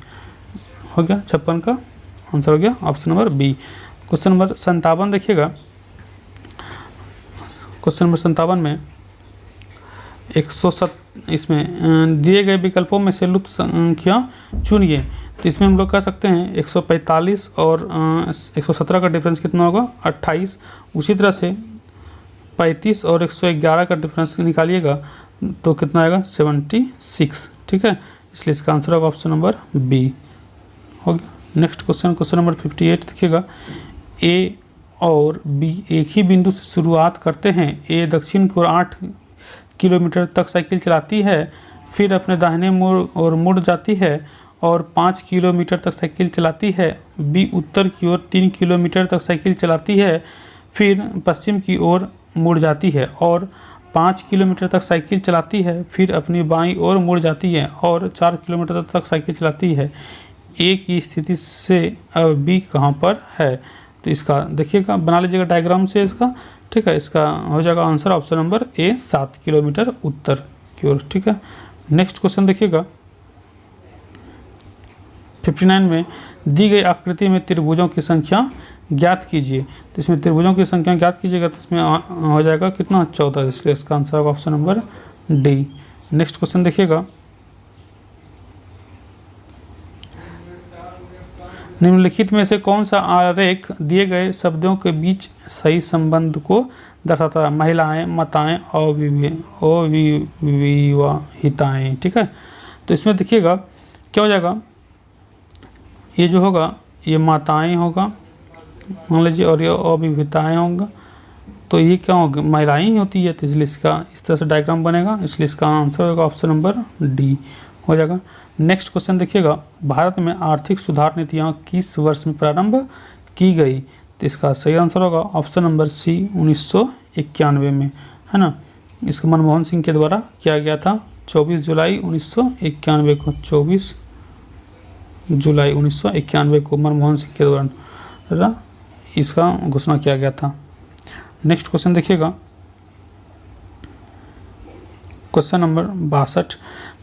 हो गया 56 का आंसर हो गया option number B. Question number 57 देखिएगा, क्वेश्चन नंबर 57 में 107 इसमें दिए गए विकल्पों में से लुप्त संख्या चुनिए। तो इसमें हम लोग कह सकते हैं 145 और 117 का डिफरेंस कितना होगा 28। उसी तरह से 35 और 111 का डिफरेंस निकालिएगा तो कितना आएगा 76, ठीक है। इसलिए इसका आंसर होगा ऑप्शन नंबर बी, हो गया। नेक्स्ट क्वेश्चन, क्वेश्चन नंबर 58 देखिएगा, ए और बी एक ही बिंदु से शुरुआत करते हैं। ए दक्षिण की ओर 8 किलोमीटर तक साइकिल चलाती है, फिर अपने दाहिने ओर मुड़ जाती है और 5 किलोमीटर तक साइकिल चलाती है। बी उत्तर की ओर 3 किलोमीटर तक साइकिल चलाती है, फिर पश्चिम की ओर मुड़ जाती है और 5 किलोमीटर तक साइकिल चलाती है, फिर अपनी बाईं ओर मुड़ जाती है और 4 किलोमीटर तक साइकिल चलाती है। ए की स्थिति से अब बी कहाँ पर है। तो इसका देखिएगा, बना लीजिएगा डायग्राम से इसका, ठीक है। इसका हो जाएगा answer option number A 7 kilometre उत्तर की ओर, ठीक है। नेक्स्ट क्वेश्चन देखिएगा 59 में दी गई आकृति में त्रिभुजों की संख्या ज्ञात कीजिए। तो इसमें त्रिभुजों की संख्या ज्ञात कीजिएगा तो इसमें हो जाएगा कितना 14, इसलिए इसका आंसर होगा option number D. Next question देखिएगा, निम्नलिखित में से कौन सा आरेख दिए गए शब्दों के बीच सही संबंध को दर्शाता है। महिलाएं, माताएं, अविवाहिताएं, ठीक है। तो इसमें देखिएगा क्या हो जाएगा, ये जो होगा ये माताएं होगा मान लीजिए और ये अविवाहिताएं होंगे, तो ये क्या होगा महिलाएं ही होती है, तो इसलिए इसका इस तरह से डायग्राम बनेगा, इसलिए इसका आंसर होगा ऑप्शन नंबर डी हो जाएगा। नेक्स्ट क्वेश्चन देखिएगा, भारत में आर्थिक सुधार नीतियाँ किस वर्ष में प्रारंभ की गई। तो इसका सही आंसर होगा ऑप्शन नंबर सी 1991 में, है ना। इसको मनमोहन सिंह के द्वारा किया गया था 24 जुलाई 1991 को, 24 जुलाई 1991 को मनमोहन सिंह के द्वारा इसका घोषणा किया गया था। नेक्स्ट क्वेश्चन देखिएगा, क्वेश्चन नंबर 62,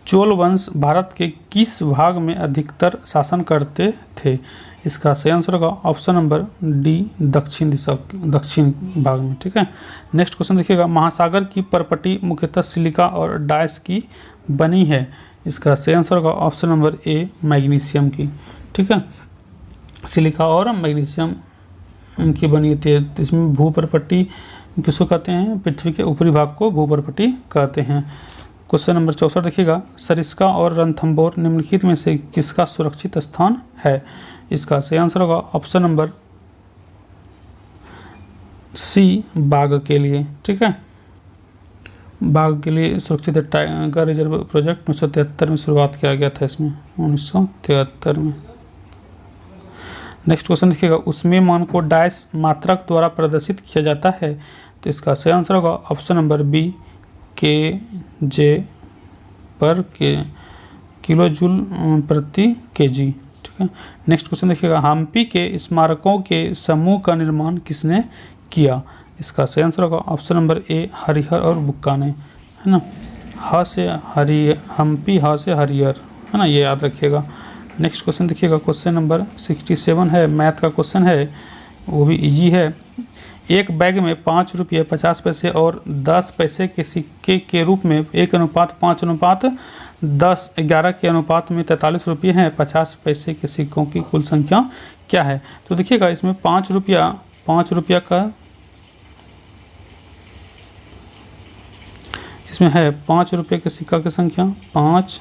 चोल वंश भारत के किस भाग में अधिकतर शासन करते थे। इसका सही आंसर होगा ऑप्शन नंबर डी दक्षिण दिशा, दक्षिण भाग में, ठीक है। नेक्स्ट क्वेश्चन देखिएगा, महासागर की परपटी मुख्यतः सिलिका और डाइस की बनी है। इसका सही आंसर होगा ऑप्शन नंबर ए मैग्नीशियम की, ठीक है। सिलिका और मैग्नीशियम की बनी होती है। तो इसमें भूपरपट्टी किसको कहते हैं, पृथ्वी के ऊपरी भाग को भूपरपट्टी कहते हैं। क्वेश्चन नंबर 64 देखिएगा, सरिस्का और रणथंभौर निम्नलिखित में से किसका सुरक्षित स्थान है। इसका सही आंसर होगा ऑप्शन नंबर सी बाघ के लिए, ठीक है। बाघ के लिए सुरक्षित टाइगर रिजर्व प्रोजेक्ट 1973 में शुरुआत किया गया था, इसमें 1973 में। नेक्स्ट क्वेश्चन देखिएगा, उसमें मान को डाइस मात्रक द्वारा प्रदर्शित किया जाता है। तो इसका सही आंसर होगा ऑप्शन नंबर बी के जे पर के किलो जूल प्रति केजी, ठीक है। नेक्स्ट क्वेश्चन देखिएगा, हम्पी के स्मारकों के समूह का निर्माण किसने किया। इसका सही आंसर होगा ऑप्शन नंबर ए हरिहर और बुक्का ने, है ना। ह से हरि हम्पी, ह से हरिहर, है ना, ये याद रखिएगा। नेक्स्ट क्वेश्चन देखिएगा, क्वेश्चन नंबर 67 है, मैथ का क्वेश्चन है, वो भी इजी है। एक बैग में 5 रुपये 50 पैसे और 10 पैसे के सिक्के के रूप में 1:5:10:11 के अनुपात में 43 रुपये हैं। 50 पैसे के सिक्कों की कुल संख्या क्या है। तो देखिएगा इसमें 5 रुपया का इसमें है 5 रुपये के सिक्का की संख्या 5,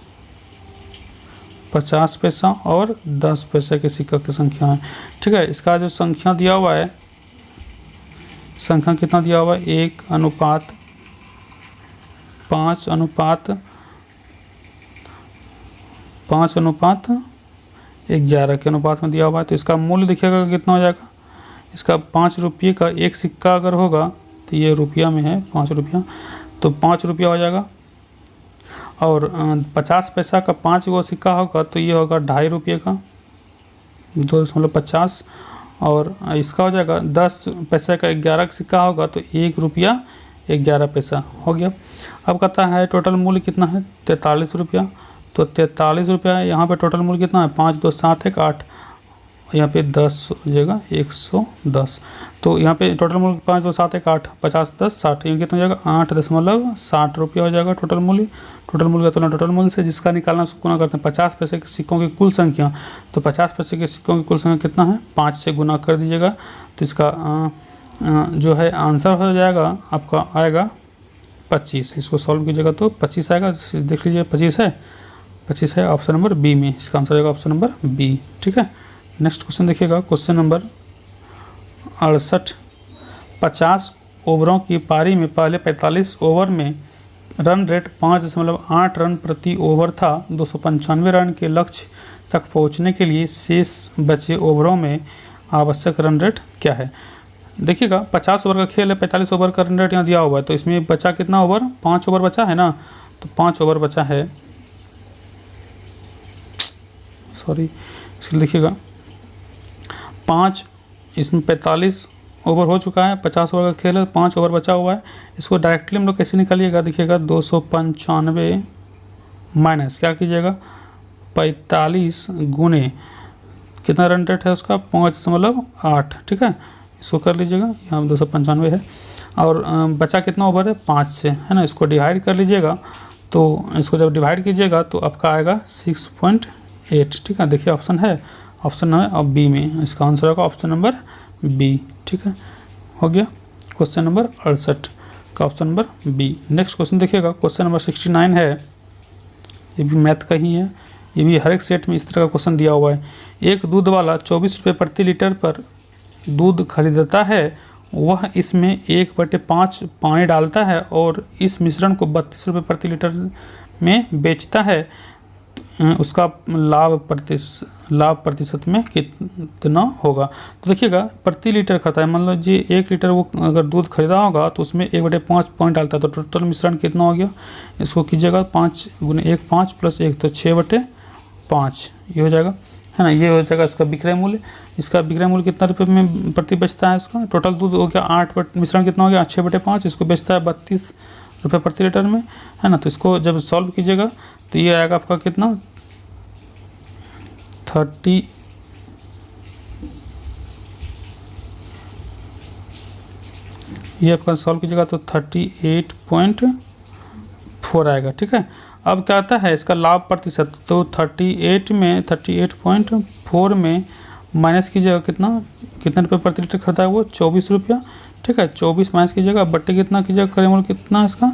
50 पैसा और 10 पैसे के सिक्का की संख्या है, ठीक है। इसका जो संख्या दिया हुआ है, संख्या कितना दिया हुआ है 1:5:11 के अनुपात में दिया हुआ है। तो इसका मूल्य देखिएगा कितना हो जाएगा इसका 5 रुपये का एक सिक्का अगर होगा तो ये रुपया में है 5 रुपया, तो 5 रुपया हो जाएगा। और 50 पैसा का 5 गो सिक्का होगा तो ये होगा 2.5 रुपये का 2.50। और इसका हो जाएगा 10 पैसे का 11 का सिक्का होगा तो 1 रुपया 11 पैसा हो गया। अब कहता है टोटल मूल्य कितना है 43 रुपया, तो 43 रुपया यहाँ पे टोटल मूल्य कितना है 5 2 7 1 8, यहाँ पे 10 हो जाएगा 110। तो यहाँ पे टोटल मूल्य 5 2 7 1 8 50 10 60, ये कितना हो जाएगा 8.60 रुपया हो जाएगा टोटल मूल्य। टोटल मूल्य का तुलना टोटल मूल्य से जिसका निकालना उसको गुना करते हैं 50 पैसे के सिक्कों की कुल संख्या, तो 50 पैसे के सिक्कों की कुल संख्या कितना है 5 से गुना कर दीजिएगा, तो इसका जो है आंसर हो जाएगा आपका आएगा 25। इसको सॉल्व कीजिएगा तो 25 आएगा, देख लीजिए 25 है ऑप्शन नंबर बी में, इसका आंसर आएगा ऑप्शन नंबर बी। ठीक है, नेक्स्ट क्वेश्चन देखिएगा, क्वेश्चन नंबर 68। 50 ओवरों की पारी में पहले 45 ओवर में रन रेट 5.8 रन प्रति ओवर था। 295 रन के लक्ष्य तक पहुंचने के लिए शेष बचे ओवरों में आवश्यक रन रेट क्या है। देखिएगा 50 ओवर का खेल है, 45 ओवर का रन रेट यहाँ दिया हुआ है, तो इसमें बचा कितना ओवर 5 ओवर बचा है ना, तो 5 ओवर बचा है, सॉरी इसलिए देखिएगा 5, इसमें 45 ओवर हो चुका है, 50 ओवर का खेल है, 5 ओवर बचा हुआ है। इसको डायरेक्टली हम लोग कैसे निकालिएगा, देखिएगा 295 माइनस क्या कीजिएगा 45 गुने कितना रन रेट है उसका 5.8। ठीक है, इसको कर लीजिएगा, यहाँ 295 है और बचा कितना ओवर है 5 से, है ना। इसको डिवाइड कर लीजिएगा, तो इसको जब डिवाइड कीजिएगा तो आपका आएगा 6.8। ठीक है, देखिए ऑप्शन है, ऑप्शन है अब बी में, इसका आंसर होगा ऑप्शन नंबर बी। ठीक है, हो गया क्वेश्चन नंबर 68 का option number B. Next question देखिएगा, क्वेश्चन नंबर 69 है, ये भी मैथ का ही है, ये भी हर एक सेट में इस तरह का क्वेश्चन दिया हुआ है। एक दूध वाला 24 रुपये प्रति लीटर पर दूध खरीदता है, वह इसमें 1/5 पानी डालता है और इस मिश्रण को 32 रुपये प्रति लीटर में बेचता है, उसका लाभ प्रतिशत में कितना होगा। तो देखिएगा प्रति लीटर खाता है, मान लो जी 1 लीटर वो अगर दूध खरीदा होगा तो उसमें 1/5 पानी डालता है, तो टोटल मिश्रण कितना हो गया, इसको कीजिएगा 5 गुने 1 5 + 1 तो 6/5 ये हो जाएगा, है ना। ये हो जाएगा इसका विक्रय मूल्य। इसका विक्रय मूल्य कितना रुपये में प्रति बेचता है, इसका टोटल दूध हो गया 8 मिश्रण कितना हो गया 6/5, इसको बेचता है 32 रुपये प्रति लीटर में, है ना। तो इसको जब सॉल्व कीजिएगा तो ये आएगा आपका कितना 30, ये आपका सॉल्व कीजिएगा तो 38.4 आएगा। ठीक है, अब क्या आता है इसका लाभ प्रतिशत, तो 38.4 में माइनस कीजिएगा कितने रुपये प्रति लीटर खरीदा है वो 24 रुपया। ठीक है, 24 माइनस कीजिएगा बट्टे कितना कीजिएगा क्रय मूल्य कितना इसका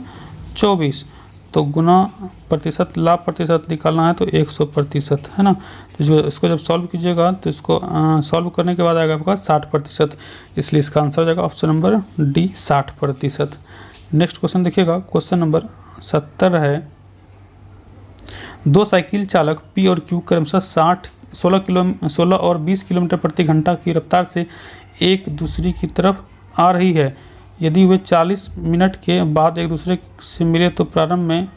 24, तो गुना प्रतिशत, लाभ प्रतिशत निकालना है तो 100%, है ना। तो जो इसको जब सॉल्व कीजिएगा तो इसको सॉल्व करने के बाद आएगा आपका 60%, इसलिए इसका आंसर हो जाएगा option number D 60%। Next question देखिएगा, क्वेश्चन नंबर 70 है। 2 साइकिल चालक पी और क्यू क्रमशः 16 और 20 किलोमीटर प्रति घंटा की रफ्तार से एक दूसरी की तरफ आ रही है। यदि वे 40 मिनट के बाद एक दूसरे से मिले तो प्रारंभ में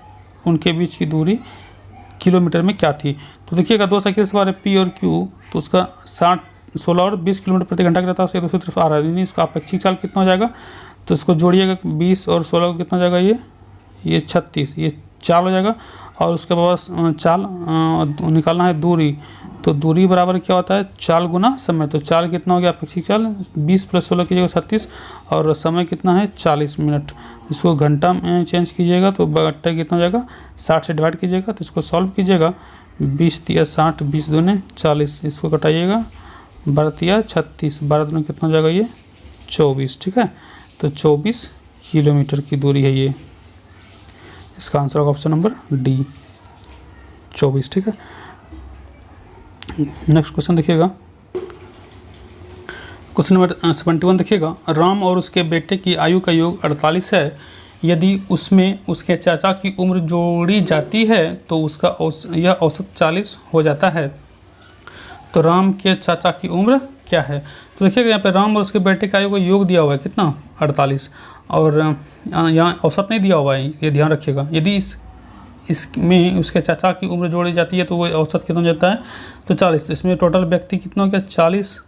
उनके बीच की दूरी किलोमीटर में क्या थी। तो देखिएगा 2 साइकिल सवार पी और क्यू, तो उसका 16 और 20 किलोमीटर प्रति घंटा की रफ्तार से एक दूसरी तरफ आ रहा है, यानी इसका अपेक्षित चाल कितना हो जाएगा, तो इसको जोड़िएगा 20 और 16 कितना हो जाएगा, ये 36, ये चाल हो जाएगा। और उसके बाद चाल निकालना है दूरी, तो दूरी बराबर क्या होता है चाल गुना समय, तो चाल कितना हो गया अपेक्षित चाल 20 + 16 कीजिएगा 36 और समय कितना है 40 मिनट। इसको घंटा में चेंज कीजिएगा तो बट्टा कितना हो जाएगा 60 से डिवाइड कीजिएगा, तो इसको सॉल्व कीजिएगा 20 × 60 20 दूने 40, इसको कटाइएगा 12 × 36 12 दूने कितना हो जाएगा ये 24। ठीक है, तो 24 किलोमीटर की दूरी है ये, इसका आंसर होगा ऑप्शन नंबर डी 24। ठीक है, नेक्स्ट क्वेश्चन देखिएगा, क्वेश्चन नंबर 71 देखिएगा। राम और उसके बेटे की आयु का योग 48 है। यदि उसमें उसके चाचा की उम्र जोड़ी जाती है तो उसका यह औसत 40 हो जाता है। तो राम के चाचा की उम्र क्या है। तो देखिएगा यहाँ पे राम और उसके बेटे का आयु को योग दिया हुआ है कितना 48, और यहाँ औसत नहीं दिया हुआ है, ये ध्यान रखिएगा। यदि इसमें उसके चाचा की उम्र जोड़ी जाती है तो वो औसत कितना जाता है, तो 40। इसमें टोटल व्यक्ति कितना हो गया 40,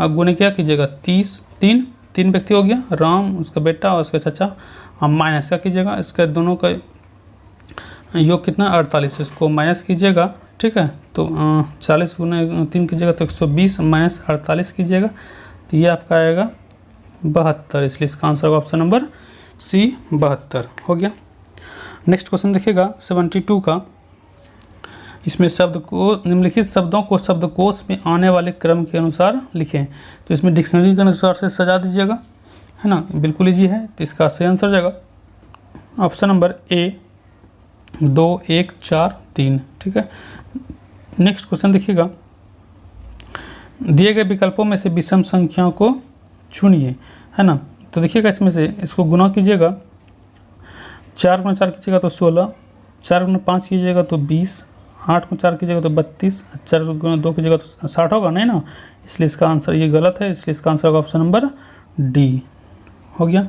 गुने क्या कीजिएगा 30, तीन व्यक्ति हो गया, राम, उसका बेटा और उसका चाचा। हम माइनस क्या कीजिएगा, इसके दोनों का योग कितना 48, इसको माइनस कीजिएगा, ठीक है। तो 40 गुने 3 कीजिएगा तो 120 माइनस 48 कीजिएगा, तो ये आपका आएगा 72। इसलिए इसका आंसर होगा ऑप्शन नंबर सी 72 हो गया। नेक्स्ट क्वेश्चन देखिएगा 72 का। इसमें शब्द को निम्नलिखित शब्दों को शब्दकोश में आने वाले क्रम के अनुसार लिखें। तो इसमें डिक्शनरी के अनुसार से सजा दीजिएगा, है ना, बिल्कुल ईजी है। तो इसका सही आंसर हो जाएगा ऑप्शन नंबर ए 2 1 4 3, ठीक है। नेक्स्ट क्वेश्चन देखिएगा, दिए गए विकल्पों में से विषम संख्याओं को चुनिए, है ना। तो देखिएगा इसमें से इसको गुना कीजिएगा, 4 गुना 4 कीजिएगा तो 16, 4 गुना 5 कीजिएगा तो 20, 8 गुना 4 कीजिएगा तो 32, 4 गुना 2 कीजिएगा तो 60 होगा, नहीं ना। इसलिए इसका आंसर ये गलत है, इसलिए इसका आंसर होगा ऑप्शन नंबर डी हो गया।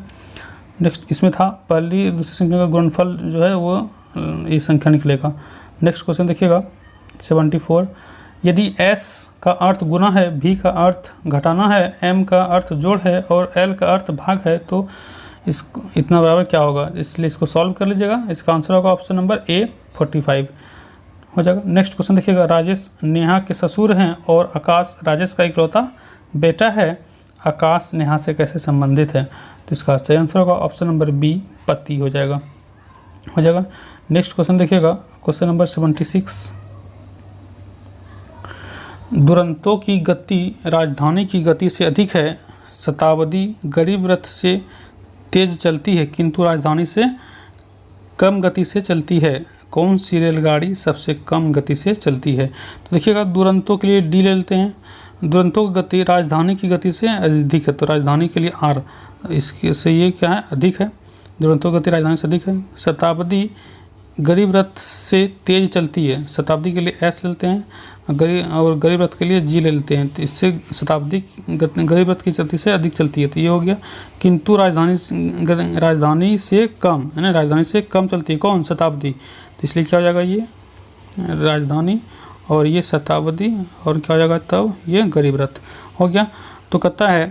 नेक्स्ट इसमें था पहली दूसरी संख्या का गुणनफल जो है वो ये संख्या निकलेगा। नेक्स्ट क्वेश्चन देखिएगा 74, यदि s का अर्थ गुना है, v का अर्थ घटाना है, m का अर्थ जोड़ है और l का अर्थ भाग है तो इसको इतना बराबर क्या होगा। इसलिए इसको सॉल्व कर लीजिएगा, इसका आंसर होगा ऑप्शन नंबर ए 45 हो जाएगा। नेक्स्ट क्वेश्चन देखिएगा, राजेश नेहा के ससुर हैं और आकाश राजेश का इकलौता बेटा है, आकाश नेहा से कैसे संबंधित है। तो इसका सही आंसर होगा ऑप्शन नंबर बी पति हो जाएगा। नेक्स्ट क्वेश्चन देखिएगा क्वेश्चन नंबर 76, दुरंतों की गति राजधानी की गति से अधिक है, शताब्दी गरीब रथ से तेज चलती है किंतु राजधानी से कम गति से चलती है, कौन सी रेलगाड़ी सबसे कम गति से चलती है। तो देखिएगा दुरंतों के लिए डी ले लेते हैं, दुरंतों की गति राजधानी की गति से अधिक है, तो राजधानी के लिए आर, इसके से ये क्या है अधिक है, दुरंतों की गति राजधानी से अधिक है। शताब्दी गरीब रथ से तेज चलती है, शताब्दी के लिए एस लेते हैं, गरीब रथ के लिए जी ले लेते हैं, तो इससे शताब्दी गरीब रथ की चलती से अधिक चलती है, तो ये हो गया। किंतु राजधानी से कम, है ना, राजधानी से कम चलती है कौन, शताब्दी, तो इसलिए क्या हो जाएगा ये राजधानी और ये शताब्दी और क्या हो जाएगा तब ये गरीब रथ हो गया। तो कहता है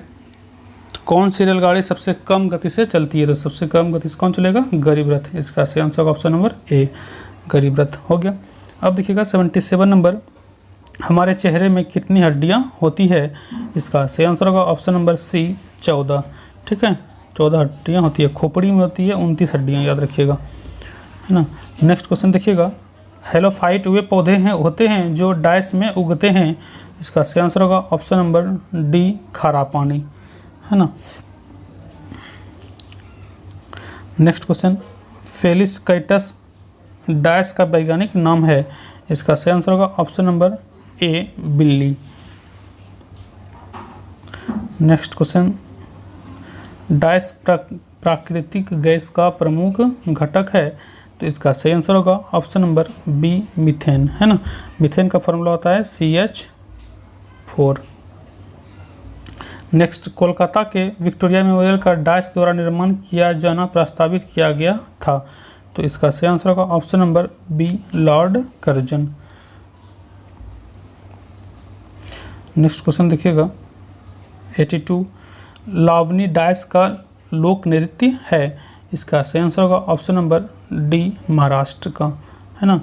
तो कौन सी रेलगाड़ी सबसे कम गति से चलती है, तो सबसे कम गति से कौन चलेगा, गरीब रथ। इसका सही आंसर ऑप्शन नंबर ए गरीब रथ हो गया। अब देखिएगा 77 नंबर, हमारे चेहरे में कितनी हड्डियां होती है। इसका सही आंसर होगा ऑप्शन नंबर सी 14, ठीक है, 14 हड्डियां होती है। खोपड़ी में होती है 29 हड्डियां, याद रखिएगा, है ना। नेक्स्ट क्वेश्चन देखिएगा, हेलोफाइट वे पौधे होते हैं जो डाइस में उगते हैं। इसका सही आंसर होगा ऑप्शन नंबर डी खारा पानी, है ना। नेक्स्ट क्वेश्चन, फेलिस कैटस डाइस का वैज्ञानिक नाम है। इसका सही आंसर होगा ऑप्शन नंबर ए बिल्ली। नेक्स्ट क्वेश्चन, डाइस प्राकृतिक गैस का प्रमुख घटक है, तो इसका सही आंसर होगा ऑप्शन नंबर बी मीथेन, है ना। मीथेन का फॉर्मूला होता है CH4। नेक्स्ट, कोलकाता के विक्टोरिया मेमोरियल का डाइस द्वारा निर्माण किया जाना प्रस्तावित किया गया था, तो इसका सही आंसर होगा option number B Lord Curzon. Next question देखिएगा 82, लावनी डाइस का लोक नृत्य है। इसका सही आंसर होगा ऑप्शन नंबर डी महाराष्ट्र का, है ना।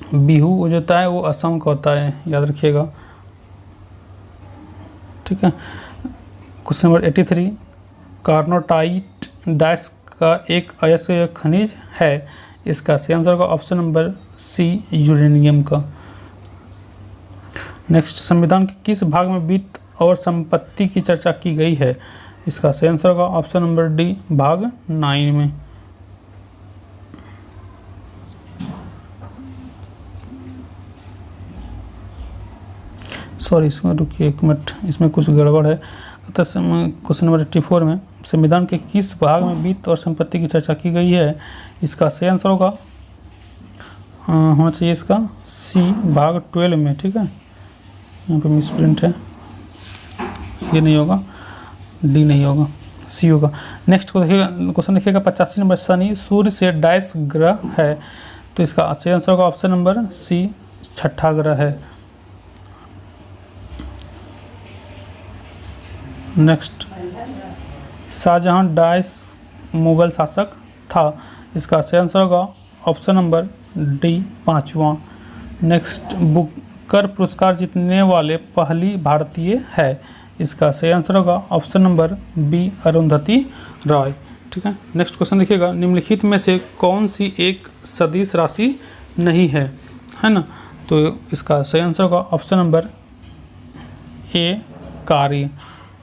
बिहू जो होता है वो असम का होता है, याद रखिएगा, ठीक है। क्वेश्चन नंबर 83, कार्नोटाइट डाइस का एक अयस्क खनिज है। इसका सही आंसर होगा ऑप्शन नंबर सी यूरेनियम का। नेक्स्ट, संविधान के किस भाग में वित्त और संपत्ति की चर्चा की गई है। इसका सही आंसर होगा ऑप्शन नंबर डी भाग 9 में। सॉरी, इसमें रुकिए एक मिनट, इसमें कुछ गड़बड़ है। क्वेश्चन नंबर 84 में संविधान के किस भाग में वित्त और संपत्ति की चर्चा की गई है। इसका सही आंसर होगा होना चाहिए इसका सी भाग 12 में, ठीक है, यहाँ पे मिसप्रिंट है, ये नहीं होगा, डी नहीं होगा, सी होगा। नेक्स्ट को देखिएगा, क्वेश्चन देखिएगा 85 नंबर, शनि सूर्य से डायस ग्रह है, तो इसका सही आंसर होगा ऑप्शन नंबर सी, छठा ग्रह है। नेक्स्ट, शाहजहां डायस मुगल शासक था, इसका सही आंसर होगा ऑप्शन नंबर डी, पाँचवा। नेक्स्ट, बुकर पुरस्कार जीतने वाले पहली भारतीय है, इसका सही आंसर होगा option number B, Arundhati Roy. ठीक है। नेक्स्ट क्वेश्चन देखिएगा, निम्नलिखित में से कौन सी एक सदिश राशि नहीं है ना, तो इसका सही आंसर होगा ऑप्शन नंबर ए, कार्य।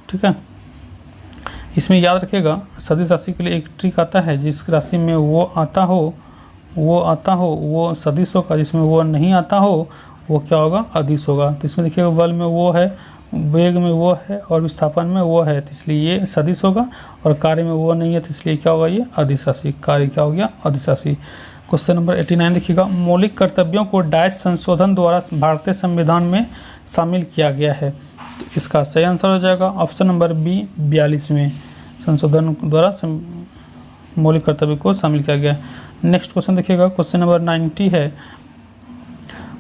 ठीक है। इसमें याद रखिएगा, सदिश राशि के लिए एक ट्रिक आता है, जिस राशि में वो आता हो वो सदिश होगा, जिसमें वो नहीं आता हो वो क्या होगा, अदिश होगा। तो इसमें देखिएगा, बल में वो है, वेग में वो है और विस्थापन में वो है, तो इसलिए ये सदिश होगा, और कार्य में वो नहीं है, तो इसलिए क्या होगा, ये अदिश राशि। कार्य क्या हो गया, अदिश राशि। क्वेश्चन नंबर 89 देखिएगा, मौलिक कर्तव्यों को डायस संशोधन द्वारा भारतीय संविधान में शामिल किया गया है, तो इसका सही आंसर हो जाएगा ऑप्शन नंबर बी, 42वें संशोधन द्वारा मौलिक कर्तव्य को शामिल किया गया है। नेक्स्ट क्वेश्चन देखिएगा, क्वेश्चन नंबर 90 है,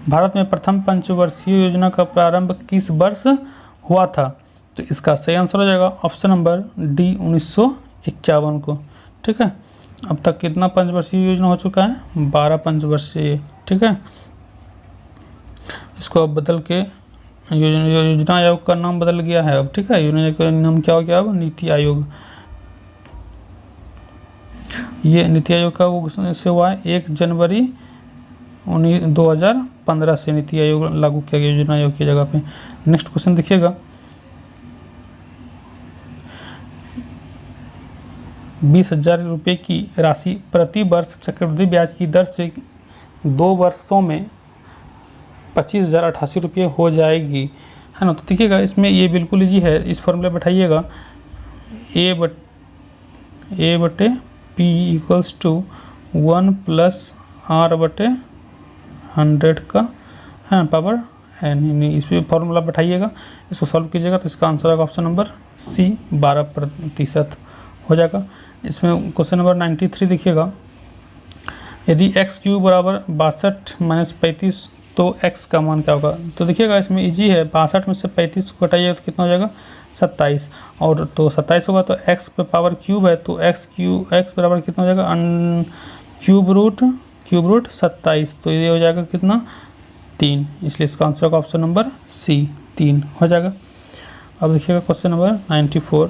भारत में प्रथम पंचवर्षीय योजना का प्रारंभ किस वर्ष हुआ था, तो इसका सही आंसर हो जाएगा ऑप्शन नंबर डी, 1951 को। ठीक है। अब तक कितना पंचवर्षीय योजना हो चुका है, 12 पंचवर्षीय। ठीक है। इसको अब बदल के योजना आयोग का नाम बदल गया है अब। ठीक है। योजना का नाम क्या हो गया अब, नीति आयोग। ये नीति आयोग का वो से हुआ है 1 जनवरी 2015 से नीति आयोग लागू किया गया योजना आयोग की जगह पे। नेक्स्ट क्वेश्चन देखिएगा, 20,000 रुपये की राशि प्रति वर्ष चक्रवृद्धि ब्याज की दर से 2 वर्षों में 25,088 रुपये हो जाएगी, है ना। तो देखिएगा, इसमें ये बिल्कुल ईजी है, इस फॉर्मूला बैठाइएगा, ए बटे पी इक्वल्स टू 1 + R/100 का है पावर एन। इस पर फॉर्मूला बैठाइएगा, इसको सॉल्व कीजिएगा, तो इसका आंसर होगा ऑप्शन नंबर सी, 12% हो जाएगा। इसमें क्वेश्चन नंबर 93 देखिएगा, यदि x³ बराबर 62 - 35 तो x का मान क्या होगा, तो देखिएगा इसमें इजी है, 62 में से 35 को घटाइएगा तो कितना हो जाएगा, 27, और तो 27 होगा, तो x पे पावर क्यूब है, तो x बराबर कितना हो जाएगा, क्यूब रूट 27, तो ये हो जाएगा कितना, 3, इसलिए इसका आंसर होगा ऑप्शन नंबर सी, 3 हो जाएगा। अब देखिएगा क्वेश्चन नंबर 94,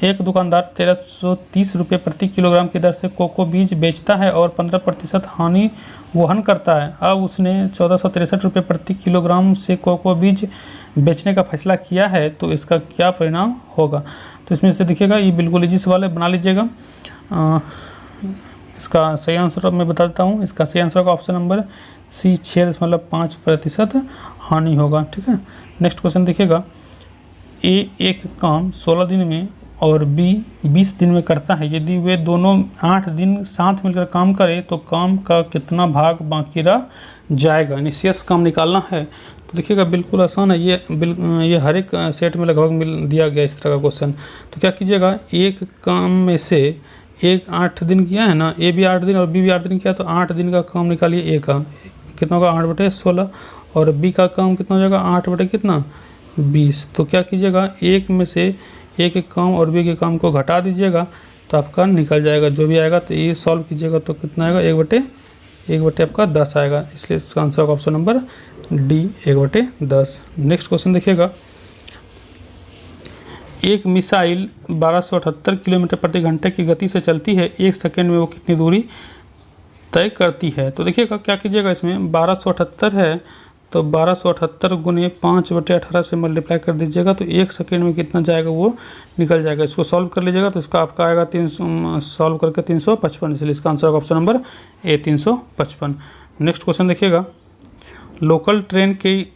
एक दुकानदार 1330 रुपये प्रति किलोग्राम की दर से कोको बीज बेचता है और 15% हानि वहन करता है। अब उसने 1463 रुपये प्रति किलोग्राम से कोको बीज बेचने का फैसला किया है, तो इसका क्या परिणाम होगा। तो इसमें से देखिएगा, ये बिल्कुल इजी सवाल है, बना लीजिएगा। इसका सही आंसर मैं बता देता हूँ, इसका सही आंसर होगा ऑप्शन नंबर सी, 6.5% हानि होगा। ठीक है। नेक्स्ट क्वेश्चन देखिएगा, ए एक काम 16 दिन में और बी 20 दिन में करता है, यदि वे दोनों 8 दिन साथ मिलकर काम करें तो काम का कितना भाग बाकी रह जाएगा। निश्चय काम निकालना है, तो देखिएगा बिल्कुल आसान है, ये हर एक सेट में लगभग मिल दिया गया इस तरह का क्वेश्चन। तो क्या कीजिएगा, एक काम में से एक 8 दिन किया है ना, ए भी 8 दिन और बी भी 8 दिन किया, तो 8 दिन का काम निकालिए, ए का कितना होगा 8/16, और बी का काम कितना हो जाएगा 8/20। तो क्या कीजिएगा, एक में से एक काम और बी के काम को घटा दीजिएगा, तो आपका निकल जाएगा जो भी आएगा। तो ये सॉल्व कीजिएगा तो कितना आएगा, 1/1 आपका 10 आएगा, इसलिए इसका आंसर होगा option number D, 1/10। Next question देखिएगा, एक मिसाइल 1278 किलोमीटर प्रति घंटे की गति से चलती है, 1 सेकेंड में वो कितनी दूरी तय करती है। तो देखिएगा क्या कीजिएगा, इसमें 1278 है, तो 1278 गुने 5/18 से मल्टीप्लाई कर दीजिएगा, तो 1 सेकेंड में कितना जाएगा वो निकल जाएगा। इसको सॉल्व कर लीजिएगा, तो इसका आपका आएगा 300, सॉल्व करके 355, इसलिए इसका आंसर होगा ऑप्शन नंबर ए, 355। नेक्स्ट क्वेश्चन देखिएगा, लोकल ट्रेन की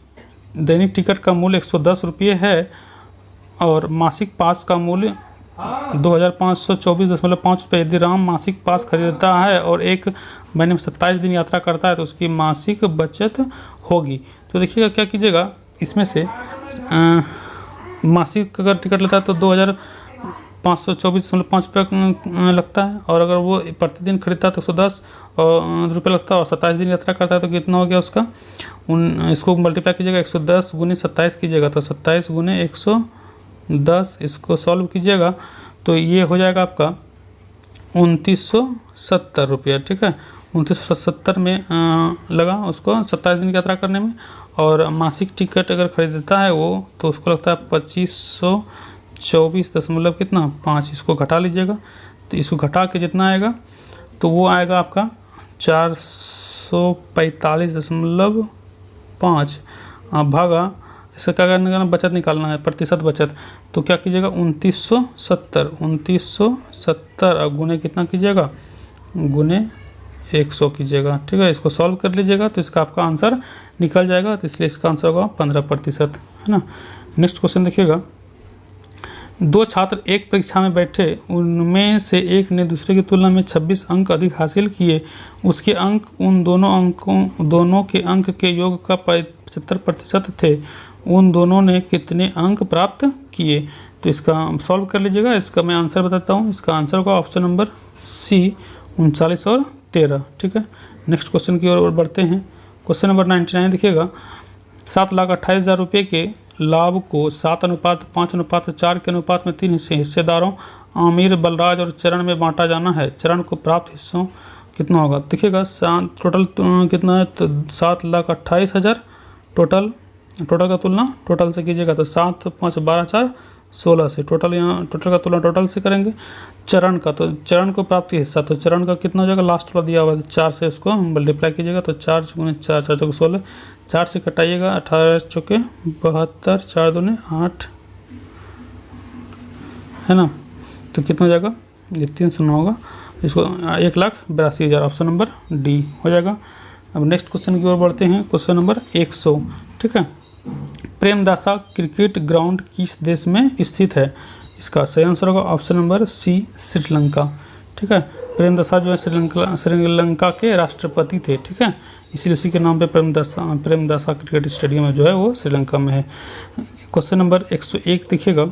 दैनिक टिकट का मूल्य 110 रुपये है और मासिक पास का मूल्य 2524.5 रुपये। यदि राम मासिक पास खरीदता है और एक महीने में 27 दिन यात्रा करता है, तो उसकी मासिक बचत होगी। तो देखिएगा क्या कीजिएगा, इसमें से मासिक अगर टिकट लेता है तो 2524.5 रुपये लगता है, और अगर वो प्रतिदिन खरीदता है तो 110 रुपये लगता है, और 27 दिन यात्रा करता है तो कितना हो गया उसका, इसको मल्टीप्लाई कीजिएगा 110 गुनी 27 कीजिएगा तो 27 गुने 110, इसको सॉल्व कीजिएगा तो ये हो जाएगा आपका 2970 रुपया। ठीक है, 2970 में लगा उसको 27 दिन की यात्रा करने में, और मासिक टिकट अगर खरीदता है वो तो उसको लगता है 2524 कितना 5, इसको घटा लीजिएगा तो इसको घटा के जितना आएगा तो वो आएगा आपका 445.5 भागा, इसका क्या करने का, बचत निकालना है, प्रतिशत बचत, तो क्या कीजिएगा 2970 और गुने कितना कीजिएगा, गुने 100 कीजिएगा। ठीक है, इसको सॉल्व कर लीजिएगा तो इसका आपका आंसर निकल जाएगा, तो इसलिए इसका आंसर होगा 15%, है ना। नेक्स्ट क्वेश्चन देखिएगा, 2 छात्र एक परीक्षा में बैठे, उनमें से एक ने दूसरे की तुलना में 26 अंक अधिक हासिल किए, उसके अंक उन दोनों के अंक के योग का 75% थे, उन दोनों ने कितने अंक प्राप्त किए। तो इसका सॉल्व कर लीजिएगा, इसका मैं आंसर बताता हूँ, इसका आंसर होगा ऑप्शन नंबर सी 39 और 13। ठीक है, नेक्स्ट क्वेश्चन की ओर बढ़ते हैं। क्वेश्चन नंबर 99 देखिएगा, 7,28,000 रुपये के लाभ को 7:5:4 के अनुपात में 3 हिस्सेदारों आमिर, बलराज और चरण में बांटा जाना है। चरण को प्राप्त हिस्सों कितना होगा, देखिएगा टोटल कितना है, तो 7,28,000 टोटल का तुलना टोटल से कीजिएगा तो 7 5 12 4 16 से टोटल, यहाँ टोटल का तुलना टोटल से करेंगे। चरण का, तो चरण को प्राप्ति हिस्सा, तो चरण का कितना हो जाएगा, लास्ट वाला दिया हुआ है 4 से उसको मल्टीप्लाई कीजिएगा तो 4 गुने 4 4 चौके 16, 4 से कटाइएगा 18 चौके 72, 4 दूने 8, है ना, तो कितना हो जाएगा, ये 3 होगा, इसको 1,82,000, ऑप्शन नंबर डी हो जाएगा। अब नेक्स्ट क्वेश्चन की ओर बढ़ते हैं, क्वेश्चन नंबर 100। ठीक है, प्रेमदासा क्रिकेट ग्राउंड किस देश में स्थित है, इसका सही आंसर होगा ऑप्शन नंबर सी श्रीलंका। ठीक है, प्रेमदासा जो है श्रीलंका के राष्ट्रपति थे। ठीक है, इसीलिए उसी के नाम पे प्रेमदासा क्रिकेट स्टेडियम जो है वो श्रीलंका में है। क्वेश्चन नंबर 101 देखिएगा,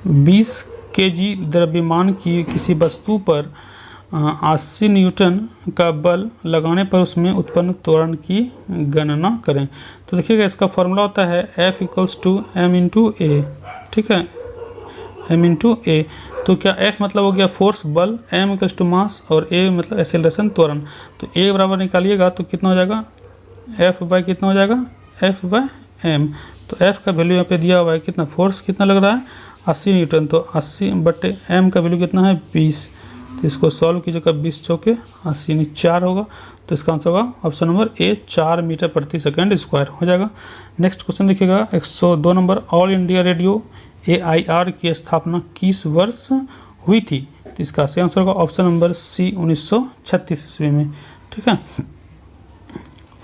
20 kg द्रव्यमान की किसी वस्तु पर 80 न्यूटन का बल लगाने पर उसमें उत्पन्न त्वरण की गणना करें। तो देखिएगा, इसका फॉर्मूला होता है F = m/a। ठीक है, m/a, तो क्या F मतलब हो गया फोर्स बल, m = मास और a मतलब एक्सेलरेशन त्वरण। तो a बराबर निकालिएगा तो कितना हो जाएगा, F/, कितना हो जाएगा, F/m। तो F का वैल्यू यहाँ पे दिया हुआ है, कितना फोर्स कितना लग रहा है 80 न्यूटन, तो 80/m का वैल्यू कितना है 20, तो इसको सॉल्व कीजिएगा 20 चौके 80 यानी 4 होगा, तो इसका आंसर होगा ऑप्शन नंबर ए 4 मीटर प्रति सेकंड स्क्वायर हो जाएगा। नेक्स्ट क्वेश्चन देखिएगा 102 number, all India radio AIR की स्थापना किस वर्ष हुई थी, तो इसका सही आंसर होगा ऑप्शन नंबर सी 1936 ईस्वी में। ठीक है,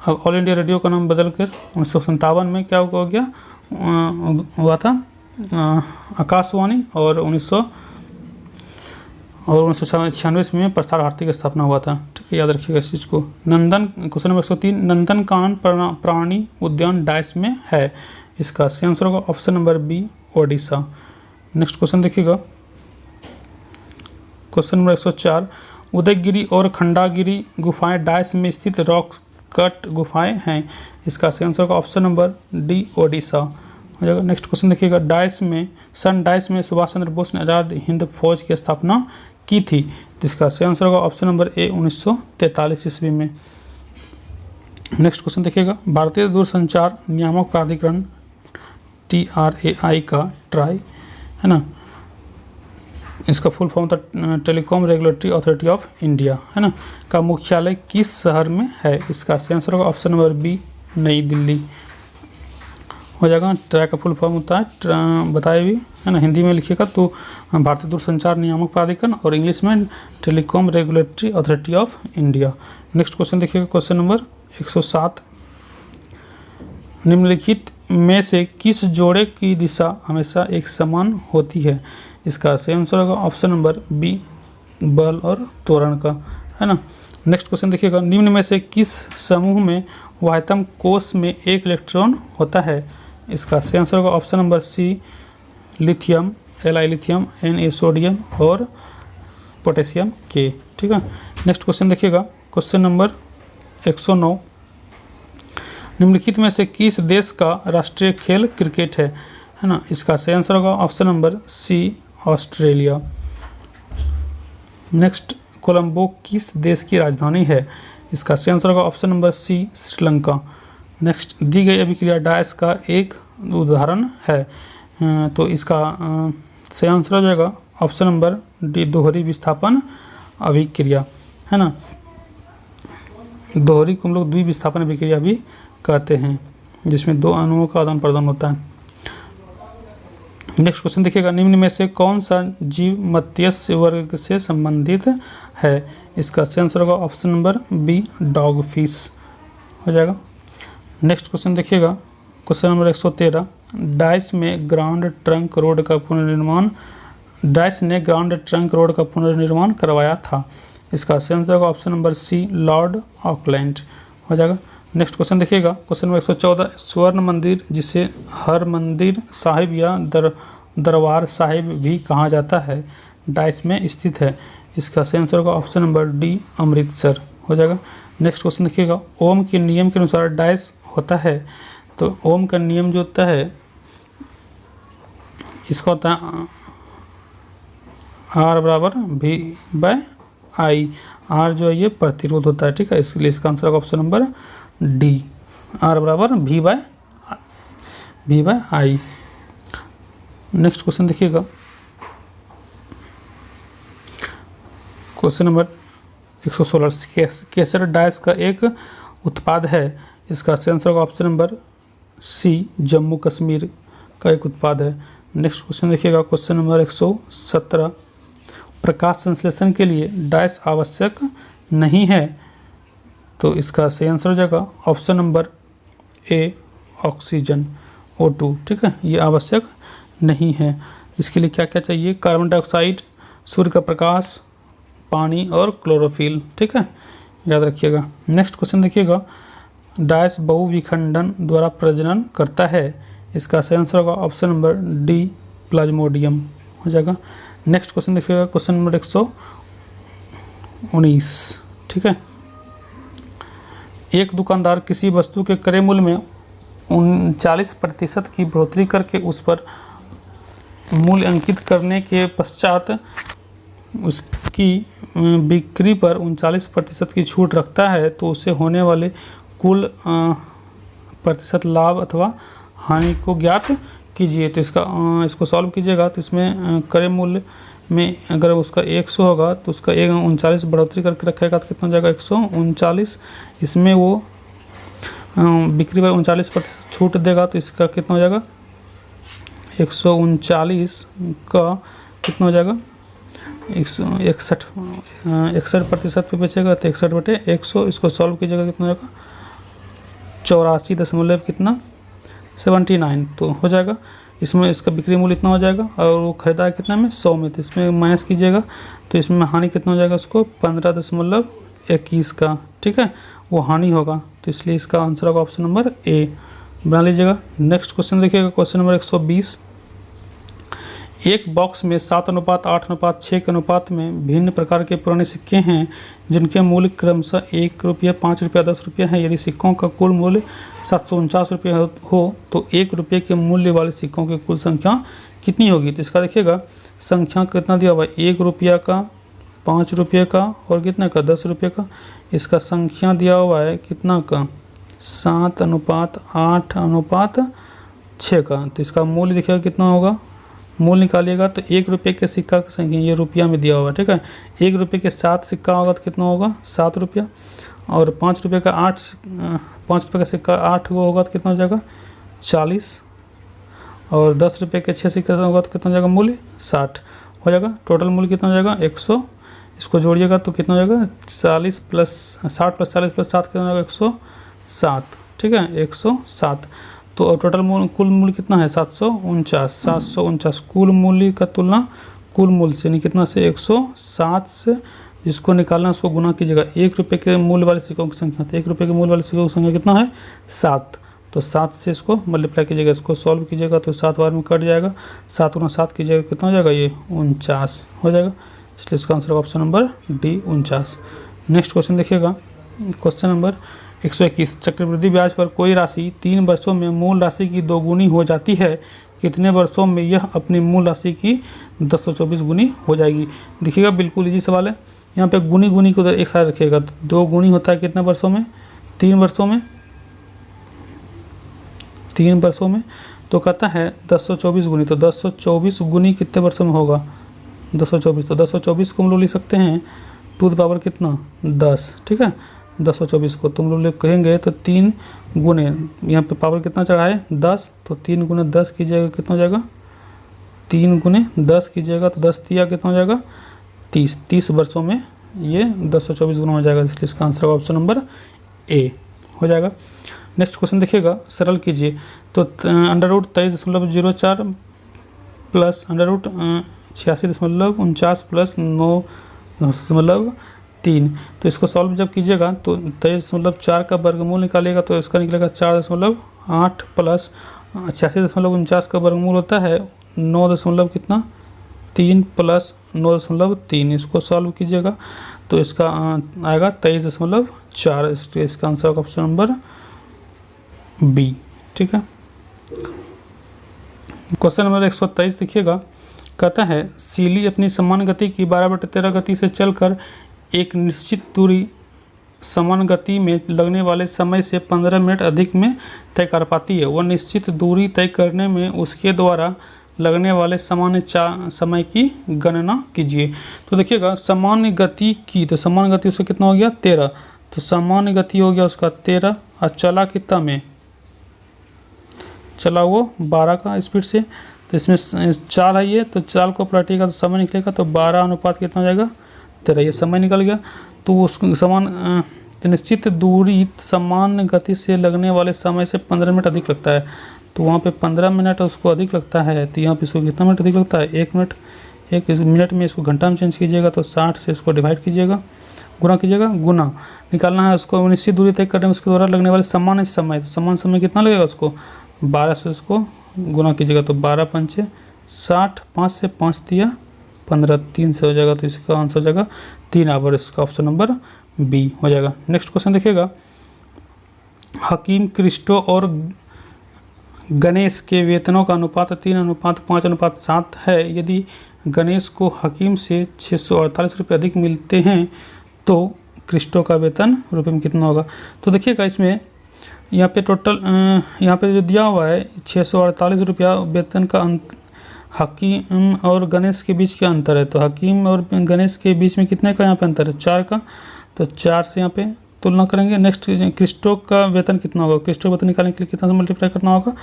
अब ऑल इंडिया रेडियो का नाम बदलकर 1957 में क्या हो गया, हुआ था आकाशवाणी, और 1996 में प्रसार भारती की स्थापना हुआ था। ठीक है, याद रखिएगा इस चीज़ को। क्वेश्चन नंबर 103, नंदनकानन प्राणी उद्यान डाइस में है, इसका सही आंसर होगा option number B Odisha. Next question देखिएगा, क्वेश्चन नंबर 104, उदयगिरी और खंडागिरी गुफाएं डाइस में स्थित रॉक कट गुफाएं हैं, इसका सही आंसर होगा ऑप्शन नंबर डी ओडिशा हो जाएगा। नेक्स्ट क्वेश्चन देखिएगा, डाइस में सुभाष चंद्र बोस ने आज़ाद हिंद फौज की स्थापना की थी, तो इसका सही आंसर होगा ऑप्शन नंबर ए 1943 ईस्वी में। नेक्स्ट क्वेश्चन देखिएगा, भारतीय दूरसंचार नियामक प्राधिकरण TRAI का ट्राई, है ना, इसका फुल फॉर्म था telecom regulatory authority of India, है ना, का मुख्यालय किस शहर में है, इसका सही आंसर होगा ऑप्शन नंबर बी नई दिल्ली हो जाएगा। ट्राई का फुल फॉर्म होता है बताए भी, है ना, हिंदी में लिखिएगा तो भारतीय दूरसंचार नियामक प्राधिकरण, और इंग्लिश में telecom regulatory authority of India. Next question देखिएगा, क्वेश्चन नंबर 107, निम्नलिखित में से किस जोड़े की दिशा हमेशा एक समान होती है, इसका सही आंसर होगा ऑप्शन नंबर बी बल और त्वरण का, है ना। नेक्स्ट क्वेश्चन देखिएगा, निम्न में से किस समूह में वाह्यतम कोष में एक इलेक्ट्रॉन होता है, इसका सही आंसर होगा option number C lithium, Li lithium, Na sodium और पोटेशियम के। ठीक है, नेक्स्ट क्वेश्चन देखिएगा, क्वेश्चन नंबर 109, निम्नलिखित में से किस देश का राष्ट्रीय खेल क्रिकेट है ना। इसका सही आंसर होगा option number C Australia. Next, Colombo किस देश की राजधानी है। इसका सही आंसर होगा option number C Sri Lanka. Next, दी गई अभिक्रिया डायस का एक उदाहरण है, तो इसका सही आंसर हो जाएगा ऑप्शन नंबर डी दोहरी विस्थापन अभिक्रिया, है ना। दोहरी को हम लोग द्विविस्थापन अभिक्रिया भी कहते हैं, जिसमें दो अणुओं का आदान प्रदान होता है। नेक्स्ट क्वेश्चन देखिएगा, निम्न में से कौन सा जीव मत्स्य वर्ग से संबंधित है। इसका सही आंसर होगा option number B dog fish हो जाएगा। नेक्स्ट क्वेश्चन देखिएगा, क्वेश्चन नंबर 113, डाइस ने ग्राउंड ट्रंक रोड का पुनर्निर्माण करवाया था। इसका सही आंसर होगा option number C Lord Auckland हो जाएगा। नेक्स्ट क्वेश्चन देखिएगा, क्वेश्चन नंबर 114, स्वर्ण मंदिर जिसे हर मंदिर साहिब या दरबार साहिब भी कहा जाता है, डाइस में स्थित है। इसका सही आंसर होगा ऑप्शन नंबर डी अमृतसर हो जाएगा। नेक्स्ट क्वेश्चन देखिएगा, ओम के नियम के अनुसार डाइस होता है, तो ओम का नियम जो होता है इसका होता है आर बराबर वी बाय आई। आर जो है ये प्रतिरोध होता है, ठीक है, इसलिए इसका आंसर होगा ऑप्शन नंबर डी आर बराबर V by I. Next question देखिएगा, क्वेश्चन नंबर 116, केसर डाइस का एक उत्पाद है। इसका सही आंसर होगा option number C Jammu Kashmir का एक उत्पाद है। नेक्स्ट क्वेश्चन देखिएगा, क्वेश्चन नंबर 117, प्रकाश संश्लेषण के लिए डाइस आवश्यक नहीं है, तो इसका सही आंसर हो जाएगा option number A oxygen O2। ठीक है, ये आवश्यक नहीं है। इसके लिए क्या क्या चाहिए, कार्बन डाइऑक्साइड, सूर्य का प्रकाश, पानी और क्लोरोफिल। ठीक है, याद रखिएगा। नेक्स्ट क्वेश्चन देखिएगा, डाइस बहुविखंडन द्वारा प्रजनन करता है। इसका सही आंसर होगा ऑप्शन नंबर डी प्लाज्मोडियम हो जाएगा। नेक्स्ट क्वेश्चन देखिएगा, क्वेश्चन नंबर 119। ठीक है, एक दुकानदार किसी वस्तु के क्रय मूल्य में 39% की बढ़ोतरी करके उस पर मूल्य अंकित करने के पश्चात उसकी बिक्री पर 39% की छूट रखता है, तो उसे होने वाले कुल प्रतिशत लाभ अथवा हानि को ज्ञात कीजिए। तो इसको सॉल्व कीजिएगा, तो इसमें क्रय मूल्य में अगर उसका 100 होगा तो उसका 39 बढ़ोतरी करके रखेगा तो कितना हो जाएगा 139। इसमें वो बिक्री पर 39% छूट देगा तो इसका कितना हो जाएगा 139 का कितना हो जाएगा 61% पे बेचेगा तो 61/100। इसको सॉल्व कीजिएगा कितना हो जाएगा 84 कितना 79 तो हो जाएगा। इसमें इसका बिक्री मूल्य इतना हो जाएगा और वो खरीदा है कितना में 100 में, तो इसमें माइनस कीजिएगा तो इसमें हानि कितना हो जाएगा उसको 15.21 का। ठीक है, वो हानि होगा, तो इसलिए इसका आंसर होगा ऑप्शन नंबर ए बना लीजिएगा। नेक्स्ट क्वेश्चन देखिएगा, क्वेश्चन नंबर 120। एक बॉक्स में 7:8:6 के अनुपात में भिन्न प्रकार के पुराने सिक्के हैं जिनके मूल्य क्रमशः 1 रुपया, 5 रुपया, 10 रुपया है। यदि सिक्कों का कुल मूल्य 749 रुपये हो तो 1 रुपये के मूल्य वाले सिक्कों की कुल संख्या कितनी होगी। तो इसका देखिएगा संख्या कितना दिया हुआ है 1 रुपया का, 5 रुपये का और कितना का 10 रुपये का। इसका संख्या दिया हुआ है कितना का 7:8:6 का। तो इसका मूल्य देखिएगा कितना होगा, मूल्य निकालिएगा तो 1 रुपये के सिक्का की संख्या ये रुपया में दिया हुआ है। ठीक है, 1 रुपये के 7 सिक्का होगा तो कितना होगा 7 रुपया, और 5 रुपये का 5 रुपये का सिक्का 8 को होगा तो कितना हो जाएगा 40, और 10 रुपये के 6 सिक्का होगा तो कितना हो जाएगा मूल्य 60 हो जाएगा। टोटल मूल्य कितना हो जाएगा 100। इसको जोड़िएगा तो कितना हो जाएगा 40 + 60 + 40 + 7 कितना हो जाएगा 107। ठीक है, 107। तो टोटल कुल मूल्य कितना है 749। कुल मूल्य का तुलना कुल मूल्य से नहीं कितना से 107 से जिसको निकालना उसको गुना कीजिएगा 1 रुपये के मूल्य वाले सिक्कों की संख्या। तो 1 रुपये के मूल्य वाले सिक्कों की संख्या कितना है 7, तो 7 से इसको मल्टीप्लाई कीजिएगा, इसको सॉल्व कीजिएगा तो 7 बार में कट जाएगा, 7 गुना 7 कीजिएगा कितना हो जाएगा, ये 49 हो जाएगा। इसलिए इसका answer option number D 49। Next question देखिएगा, क्वेश्चन नंबर 121। चक्रवृद्धि ब्याज पर कोई राशि 3 वर्षों में मूल राशि की 2 गुनी हो जाती है, कितने वर्षों में यह अपनी मूल राशि की 1024 गुनी हो जाएगी। देखिएगा बिल्कुल इजी सवाल है। यहाँ पे गुनी गुनी को एक साथ रखिएगा, तो 2 गुनी होता है कितने वर्षों में, 3 वर्षों में, 3 वर्षों में। तो कहता है 1024 गुनी, तो 1024 गुनी कितने वर्षों में होगा, 224। तो 224 को हम लोग लिख सकते हैं टू द पावर कितना 10, ठीक है। 224 को तुम लोग कहेंगे तो 3 गुने, यहाँ पे पावर कितना चढ़ा है 10, तो 3 गुने 10 कीजिएगा कितना हो जाएगा, 3 गुने 10 कीजिएगा तो 10 तिया कितना हो जाएगा 30। 30 वर्षों में ये 224 गुना हो जाएगा, इसलिए इसका आंसर ऑप्शन नंबर ए हो जाएगा। नेक्स्ट क्वेश्चन देखिएगा, सरल कीजिए। तो √23.04 प्लस √86.49 प्लस 9.3, तो इसको सॉल्व जब कीजिएगा तो 23.4 का वर्गमूल निकालिएगा तो इसका निकलेगा 4.8 प्लस 86.49 का वर्गमूल होता है 9.3 प्लस 9.3, इसको सॉल्व कीजिएगा तो इसका आएगा 23.4। इसका आंसर ऑप्शन नंबर बी, ठीक है। क्वेश्चन नंबर 123 देखिएगा, कहता है सीली अपनी समान गति की 12/13 गति से चलकर एक निश्चित दूरी समान गति में लगने वाले समय से 15 मिनट अधिक में तय कर पाती है। वह निश्चित दूरी तय करने में उसके द्वारा लगने वाले सामान्य समय की गणना कीजिए। तो देखिएगा सामान्य गति की, तो सामान्य गति उसका कितना हो गया 13, तो सामान्य गति हो गया उसका 13 और चला कितना में, चला वो 12 का स्पीड से। तो इसमें चाल है ये, तो चाल को पलटिएगा तो समय निकलेगा, तो 12 अनुपात कितना हो जाएगा 13, ये समय निकल गया। तो उसको समान निश्चित दूरी समान गति से लगने वाले समय से 15 मिनट अधिक लगता है, तो वहाँ पे 15 मिनट उसको अधिक लगता है, तो यहाँ पे इसको कितना मिनट अधिक लगता है 1 मिनट। 1 मिनट में इसको घंटा में चेंज कीजिएगा तो 60 से इसको डिवाइड कीजिएगा, गुना कीजिएगा, गुना निकालना है उसको निश्चित दूरी तय करने में उसके द्वारा लगने वाले समान समय, तो समान समय कितना लगेगा उसको 12 से इसको गुना कीजिएगा तो 12 पंचे 60, 5 से 5 दिया 15, 3 से हो जाएगा, तो इसका आंसर हो जाएगा 3 आवर। इसका ऑप्शन नंबर बी हो जाएगा। नेक्स्ट क्वेश्चन देखिएगा, हकीम क्रिस्टो और गणेश के वेतनों का अनुपात 3:5:7 है। यदि गणेश को हकीम से 648 रुपये अधिक मिलते हैं तो क्रिस्टो का वेतन रुपये में कितना होगा। तो देखिएगा इसमें यहाँ पे टोटल यहाँ पे जो दिया हुआ है 648 रुपया वेतन का हकीम और गणेश के बीच का अंतर है, तो हकीम और गणेश के बीच में कितने का यहाँ पे अंतर है 4 का, तो 4 से यहाँ पे तुलना करेंगे। नेक्स्ट क्रिस्टो का वेतन कितना होगा, क्रिस्टो वेतन निकालने के लिए कितना से मल्टीप्लाई करना होगा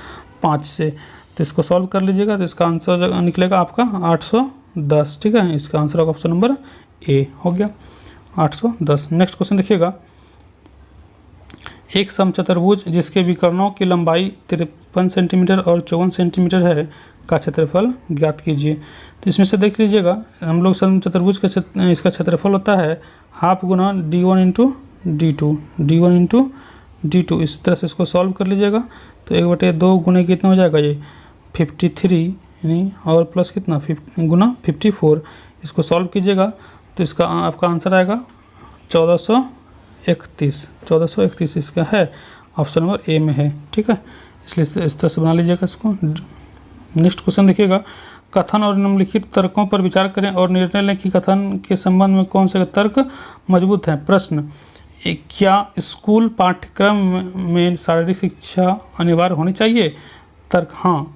5 से, तो इसको सॉल्व कर लीजिएगा तो इसका आंसर निकलेगा आपका 810, ठीक है। इसका आंसर ऑप्शन नंबर ए हो गया 810। नेक्स्ट क्वेश्चन देखिएगा, एक समचतुर्भुज जिसके विकर्णों की लंबाई 53 सेंटीमीटर और 54 सेंटीमीटर है का क्षेत्रफल ज्ञात कीजिए। तो इसमें से देख लीजिएगा, हम लोग समचतुर्भुज का इसका क्षेत्रफल होता है हाफ गुना d1 इंटू d2, इस तरह से इसको सॉल्व कर लीजिएगा तो 1/2 गुने कितना हो जाएगा ये 53 यानी और प्लस कितना गुना 54, इसको सॉल्व कीजिएगा तो इसका आपका आंसर आएगा 1431 इसका है, ऑप्शन नंबर ए में है, ठीक है। इसलिए इस तरह से बना लीजिएगा इसको। नेक्स्ट क्वेश्चन देखिएगा, कथन और निम्नलिखित तर्कों पर विचार करें और निर्णय लें कि कथन के संबंध में कौन से तर्क मजबूत हैं। प्रश्न, क्या स्कूल पाठ्यक्रम में शारीरिक शिक्षा अनिवार्य होनी चाहिए। तर्क, हाँ,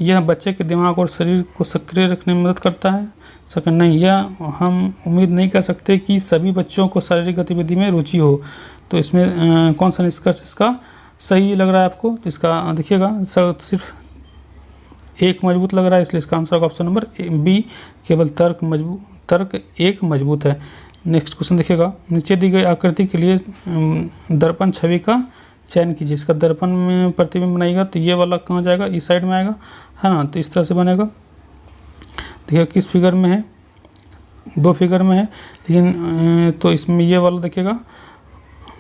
यह बच्चे के दिमाग और शरीर को सक्रिय रखने में मदद करता है। सेकंड, नहीं, यह हम उम्मीद नहीं कर सकते कि सभी बच्चों को शारीरिक गतिविधि में रुचि हो। तो इसमें कौन सा निष्कर्ष इसका सही लग रहा है आपको, तो इसका देखिएगा सिर्फ एक मजबूत लग रहा है, इसलिए इसका आंसर ऑप्शन नंबर बी, केवल तर्क एक मजबूत है। नेक्स्ट क्वेश्चन देखिएगा, नीचे दी गई आकृति के लिए दर्पण छवि का चयन कीजिए। इसका दर्पण में प्रतिबिंब बनाएगा तो ये वाला कहाँ जाएगा, इस साइड में आएगा, है ना, तो इस तरह से बनेगा। देखिएगा किस फिगर में है, 2 फिगर में है, लेकिन तो इसमें ये वाला देखिएगा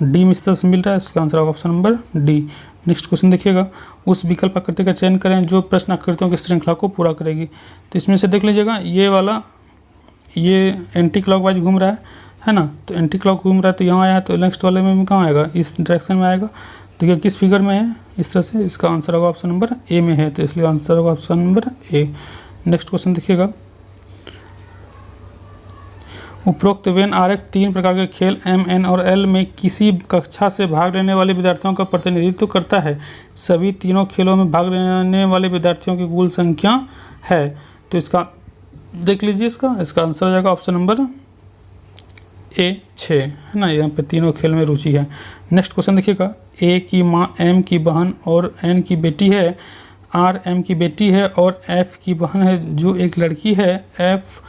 डी में इस तरह से मिल रहा है, इसका answer option number D. Next question देखिएगा, उस विकल्प आकृति का चयन करें जो प्रश्न आकृतियों की श्रृंखला को पूरा करेगी। तो इसमें से देख लीजिएगा, ये वाला ये एंटी क्लॉकवाइज घूम रहा है ना, तो एंटी क्लॉक घूम रहा है तो यहाँ आया है, तो नेक्स्ट वाले में भी कहाँ आएगा, इस डायरेक्शन में आएगा। देखिए किस फिगर में है, इस तरह से, इसका आंसर होगा ऑप्शन नंबर ए में है, तो इसलिए आंसर होगा ऑप्शन नंबर ए। नेक्स्ट क्वेश्चन देखिएगा, उपरोक्त वेन आरेख 3 प्रकार के खेल एम, एन और एल में किसी कक्षा से भाग लेने वाले विद्यार्थियों का प्रतिनिधित्व करता है। सभी तीनों खेलों में भाग लेने वाले विद्यार्थियों की कुल संख्या है। तो इसका देख लीजिए, इसका आंसर हो जाएगा ऑप्शन नंबर ए 6 है ना, यहाँ पे तीनों खेल में रुचि है। नेक्स्ट क्वेश्चन देखिएगा, ए की माँ एम की बहन और एन की बेटी है, आर एम की बेटी है और एफ की बहन है जो एक लड़की है, एफ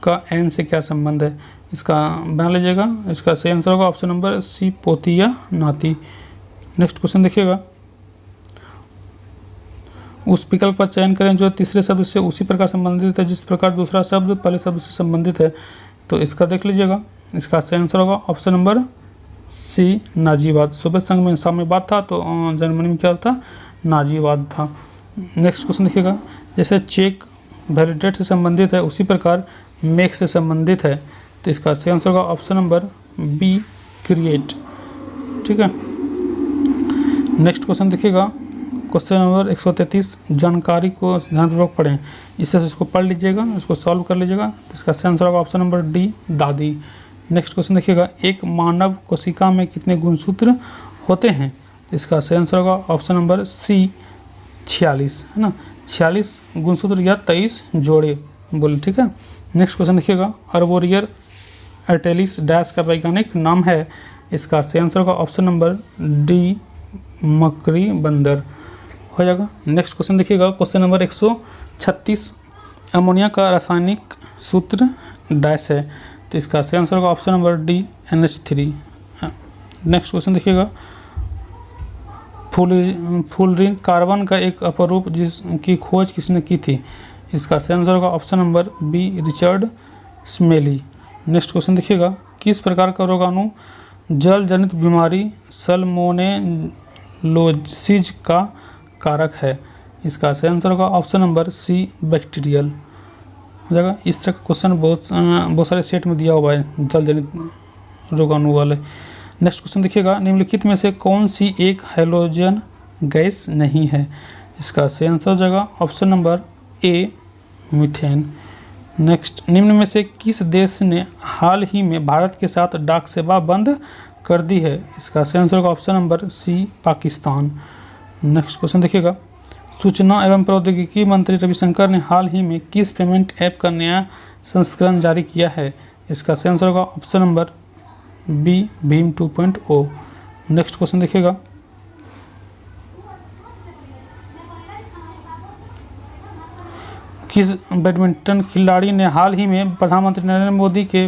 का एन से क्या संबंध है। इसका बना लीजिएगा, इसका सही आंसर होगा ऑप्शन नंबर सी, पोती या नाती। नेक्स्ट क्वेश्चन देखिएगा, उस विकल्प का चयन करें जो तीसरे शब्द से उसी प्रकार संबंधित है जिस प्रकार दूसरा शब्द पहले शब्द से संबंधित है। तो इसका देख लीजिएगा, इसका सही आंसर होगा ऑप्शन नंबर सी, नाजीवाद। सोवियत संघ में साम्यवाद था, तो जर्मनी में क्या था, नाजीवाद था। नेक्स्ट क्वेश्चन देखिएगा, जैसे चेक वैलिडेट से संबंधित है उसी प्रकार मेक से संबंधित है। तो इसका सही आंसर होगा ऑप्शन नंबर बी, क्रिएट। ठीक है। नेक्स्ट क्वेश्चन देखिएगा, क्वेश्चन नंबर 133, जानकारी को ध्यानपूर्वक पढ़ें। इस तरह से इसको पढ़ लीजिएगा, इसको सॉल्व कर लीजिएगा। तो इसका सही आंसर होगा ऑप्शन नंबर डी, दादी। नेक्स्ट क्वेश्चन देखिएगा, एक मानव कोशिका में कितने गुणसूत्र होते हैं। इसका सही आंसर होगा ऑप्शन नंबर सी, 46 है ना, 46 गुणसूत्र या 23 जोड़े बोले। ठीक है। नेक्स्ट क्वेश्चन देखिएगा, अर्बोरियर एटेलिस डैश का वैज्ञानिक नाम है। इसका सही आंसर होगा ऑप्शन नंबर डी, मकड़ी बंदर हो जाएगा। नेक्स्ट क्वेश्चन देखिएगा, क्वेश्चन नंबर 136, अमोनिया का रासायनिक सूत्र डैश है। तो इसका सही आंसर होगा option number D, NH3। Next question देखिएगा, फुलरिन कार्बन का एक अपरूप जिसकी खोज किसने की थी। इसका सही आंसर होगा option number B, Richard Smalley. Next question देखिएगा, किस प्रकार का रोगाणु जल जनित बीमारी सल्मोनेलोसिस का कारक है। इसका सही आंसर होगा ऑप्शन नंबर सी, बैक्टीरियल हो जाएगा। इस तरह का क्वेश्चन बहुत सारे सेट में दिया हुआ है जल जनित रोगाणु वाले। नेक्स्ट क्वेश्चन देखिएगा, निम्नलिखित में से कौन सी एक हाइड्रोजन गैस नहीं है। इसका सही आंसर हो जाएगा ऑप्शन नंबर ए, मीथेन। नेक्स्ट, निम्न में से किस देश ने हाल ही में भारत के साथ डाक सेवा बंद कर दी है। इसका सही आंसर होगा option number C, Pakistan. Next question देखिएगा, सूचना एवं प्रौद्योगिकी मंत्री रविशंकर ने हाल ही में किस पेमेंट ऐप का नया संस्करण जारी किया है। इसका सही आंसर होगा ऑप्शन नंबर बी, भीम 2.0। नेक्स्ट क्वेश्चन देखिएगा, किस बैडमिंटन खिलाड़ी ने हाल ही में प्रधानमंत्री नरेंद्र मोदी के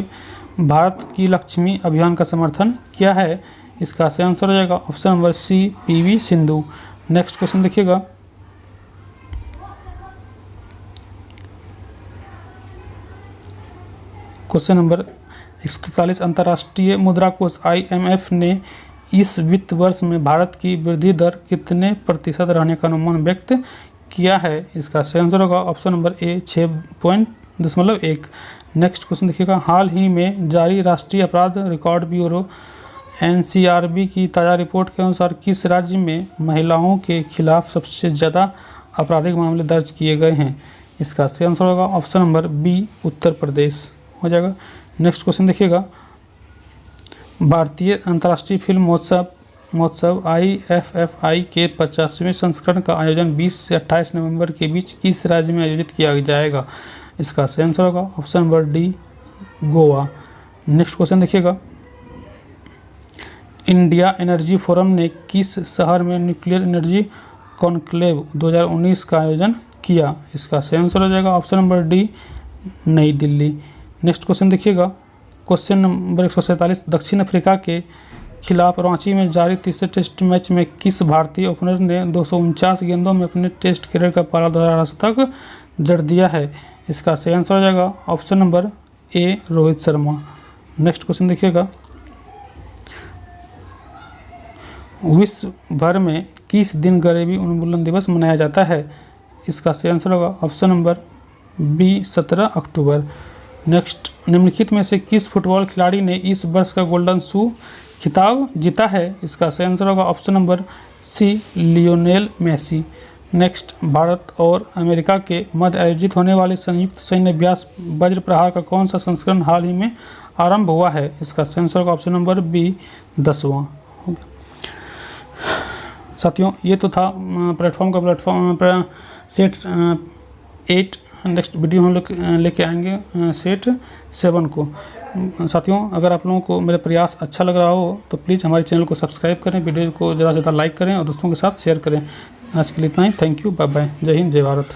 भारत की लक्ष्मी अभियान का समर्थन किया है। इसका सही आंसर हो जाएगा option number C, PV Sindhu. Next question देखिएगा, क्वेश्चन नंबर 143, अंतर्राष्ट्रीय मुद्रा कोष IMF ने इस वित्त वर्ष में भारत की वृद्धि दर कितने प्रतिशत रहने का अनुमान व्यक्त किया है। इसका सही आंसर होगा ऑप्शन नंबर ए, 6.1। नेक्स्ट क्वेश्चन देखिएगा, हाल ही में जारी राष्ट्रीय अपराध रिकॉर्ड ब्यूरो NCRB की ताज़ा रिपोर्ट के अनुसार किस राज्य में महिलाओं के खिलाफ सबसे ज़्यादा आपराधिक मामले दर्ज किए गए हैं। इसका सही आंसर होगा option number B, Uttar Pradesh हो जाएगा। नेक्स्ट क्वेश्चन देखिएगा, भारतीय अंतर्राष्ट्रीय फिल्म महोत्सव IFFI के 50वें संस्करण का आयोजन 20 से 28 नवंबर के बीच किस राज्य में आयोजित किया जाएगा। इसका सही आंसर होगा option number D, Goa. Next question देखिएगा, इंडिया एनर्जी फोरम ने किस शहर में न्यूक्लियर एनर्जी कॉन्क्लेव 2019 का आयोजन किया। इसका सही आंसर हो जाएगा ऑप्शन नंबर डी, नई दिल्ली। नेक्स्ट क्वेश्चन देखिएगा, क्वेश्चन नंबर 147, दक्षिण अफ्रीका के खिलाफ रांची में जारी तीसरे टेस्ट मैच में किस भारतीय ओपनर ने 249 गेंदों में अपने टेस्ट करियर का पहला दोहरा शतक जड़ दिया है। इसका सही आंसर हो जाएगा ऑप्शन नंबर ए, रोहित शर्मा। नेक्स्ट क्वेश्चन देखिएगा, विश्व भर में किस दिन गरीबी उन्मूलन दिवस मनाया जाता है? इसका सही आंसर होगा ऑप्शन नंबर बी 17 अक्टूबर। नेक्स्ट, निम्नलिखित में से किस फुटबॉल खिलाड़ी ने इस वर्ष का गोल्डन शू खिताब जीता है? इसका सही आंसर होगा option number C Lionel Messi. Next, Bharat और अमेरिका के मध्य आयोजित होने वाले संयुक्त सैन्य अभ्यास वज्र प्रहार का कौन सा संस्करण हाल ही में आरंभ हुआ है? इसका सही आंसर होगा ऑप्शन नंबर बी 10वां। साथियों, ये तो था प्लेटफॉर्म सेट 8। नेक्स्ट वीडियो हम लोग लेके आएंगे सेट 7 को। साथियों, अगर आप लोगों को मेरा प्रयास अच्छा लग रहा हो तो प्लीज़ हमारे चैनल को सब्सक्राइब करें, वीडियो को ज़्यादा से ज़्यादा लाइक करें और दोस्तों के साथ शेयर करें। आज के लिए इतना ही। थैंक यू, बाय बाय, जय हिंद, जय भारत।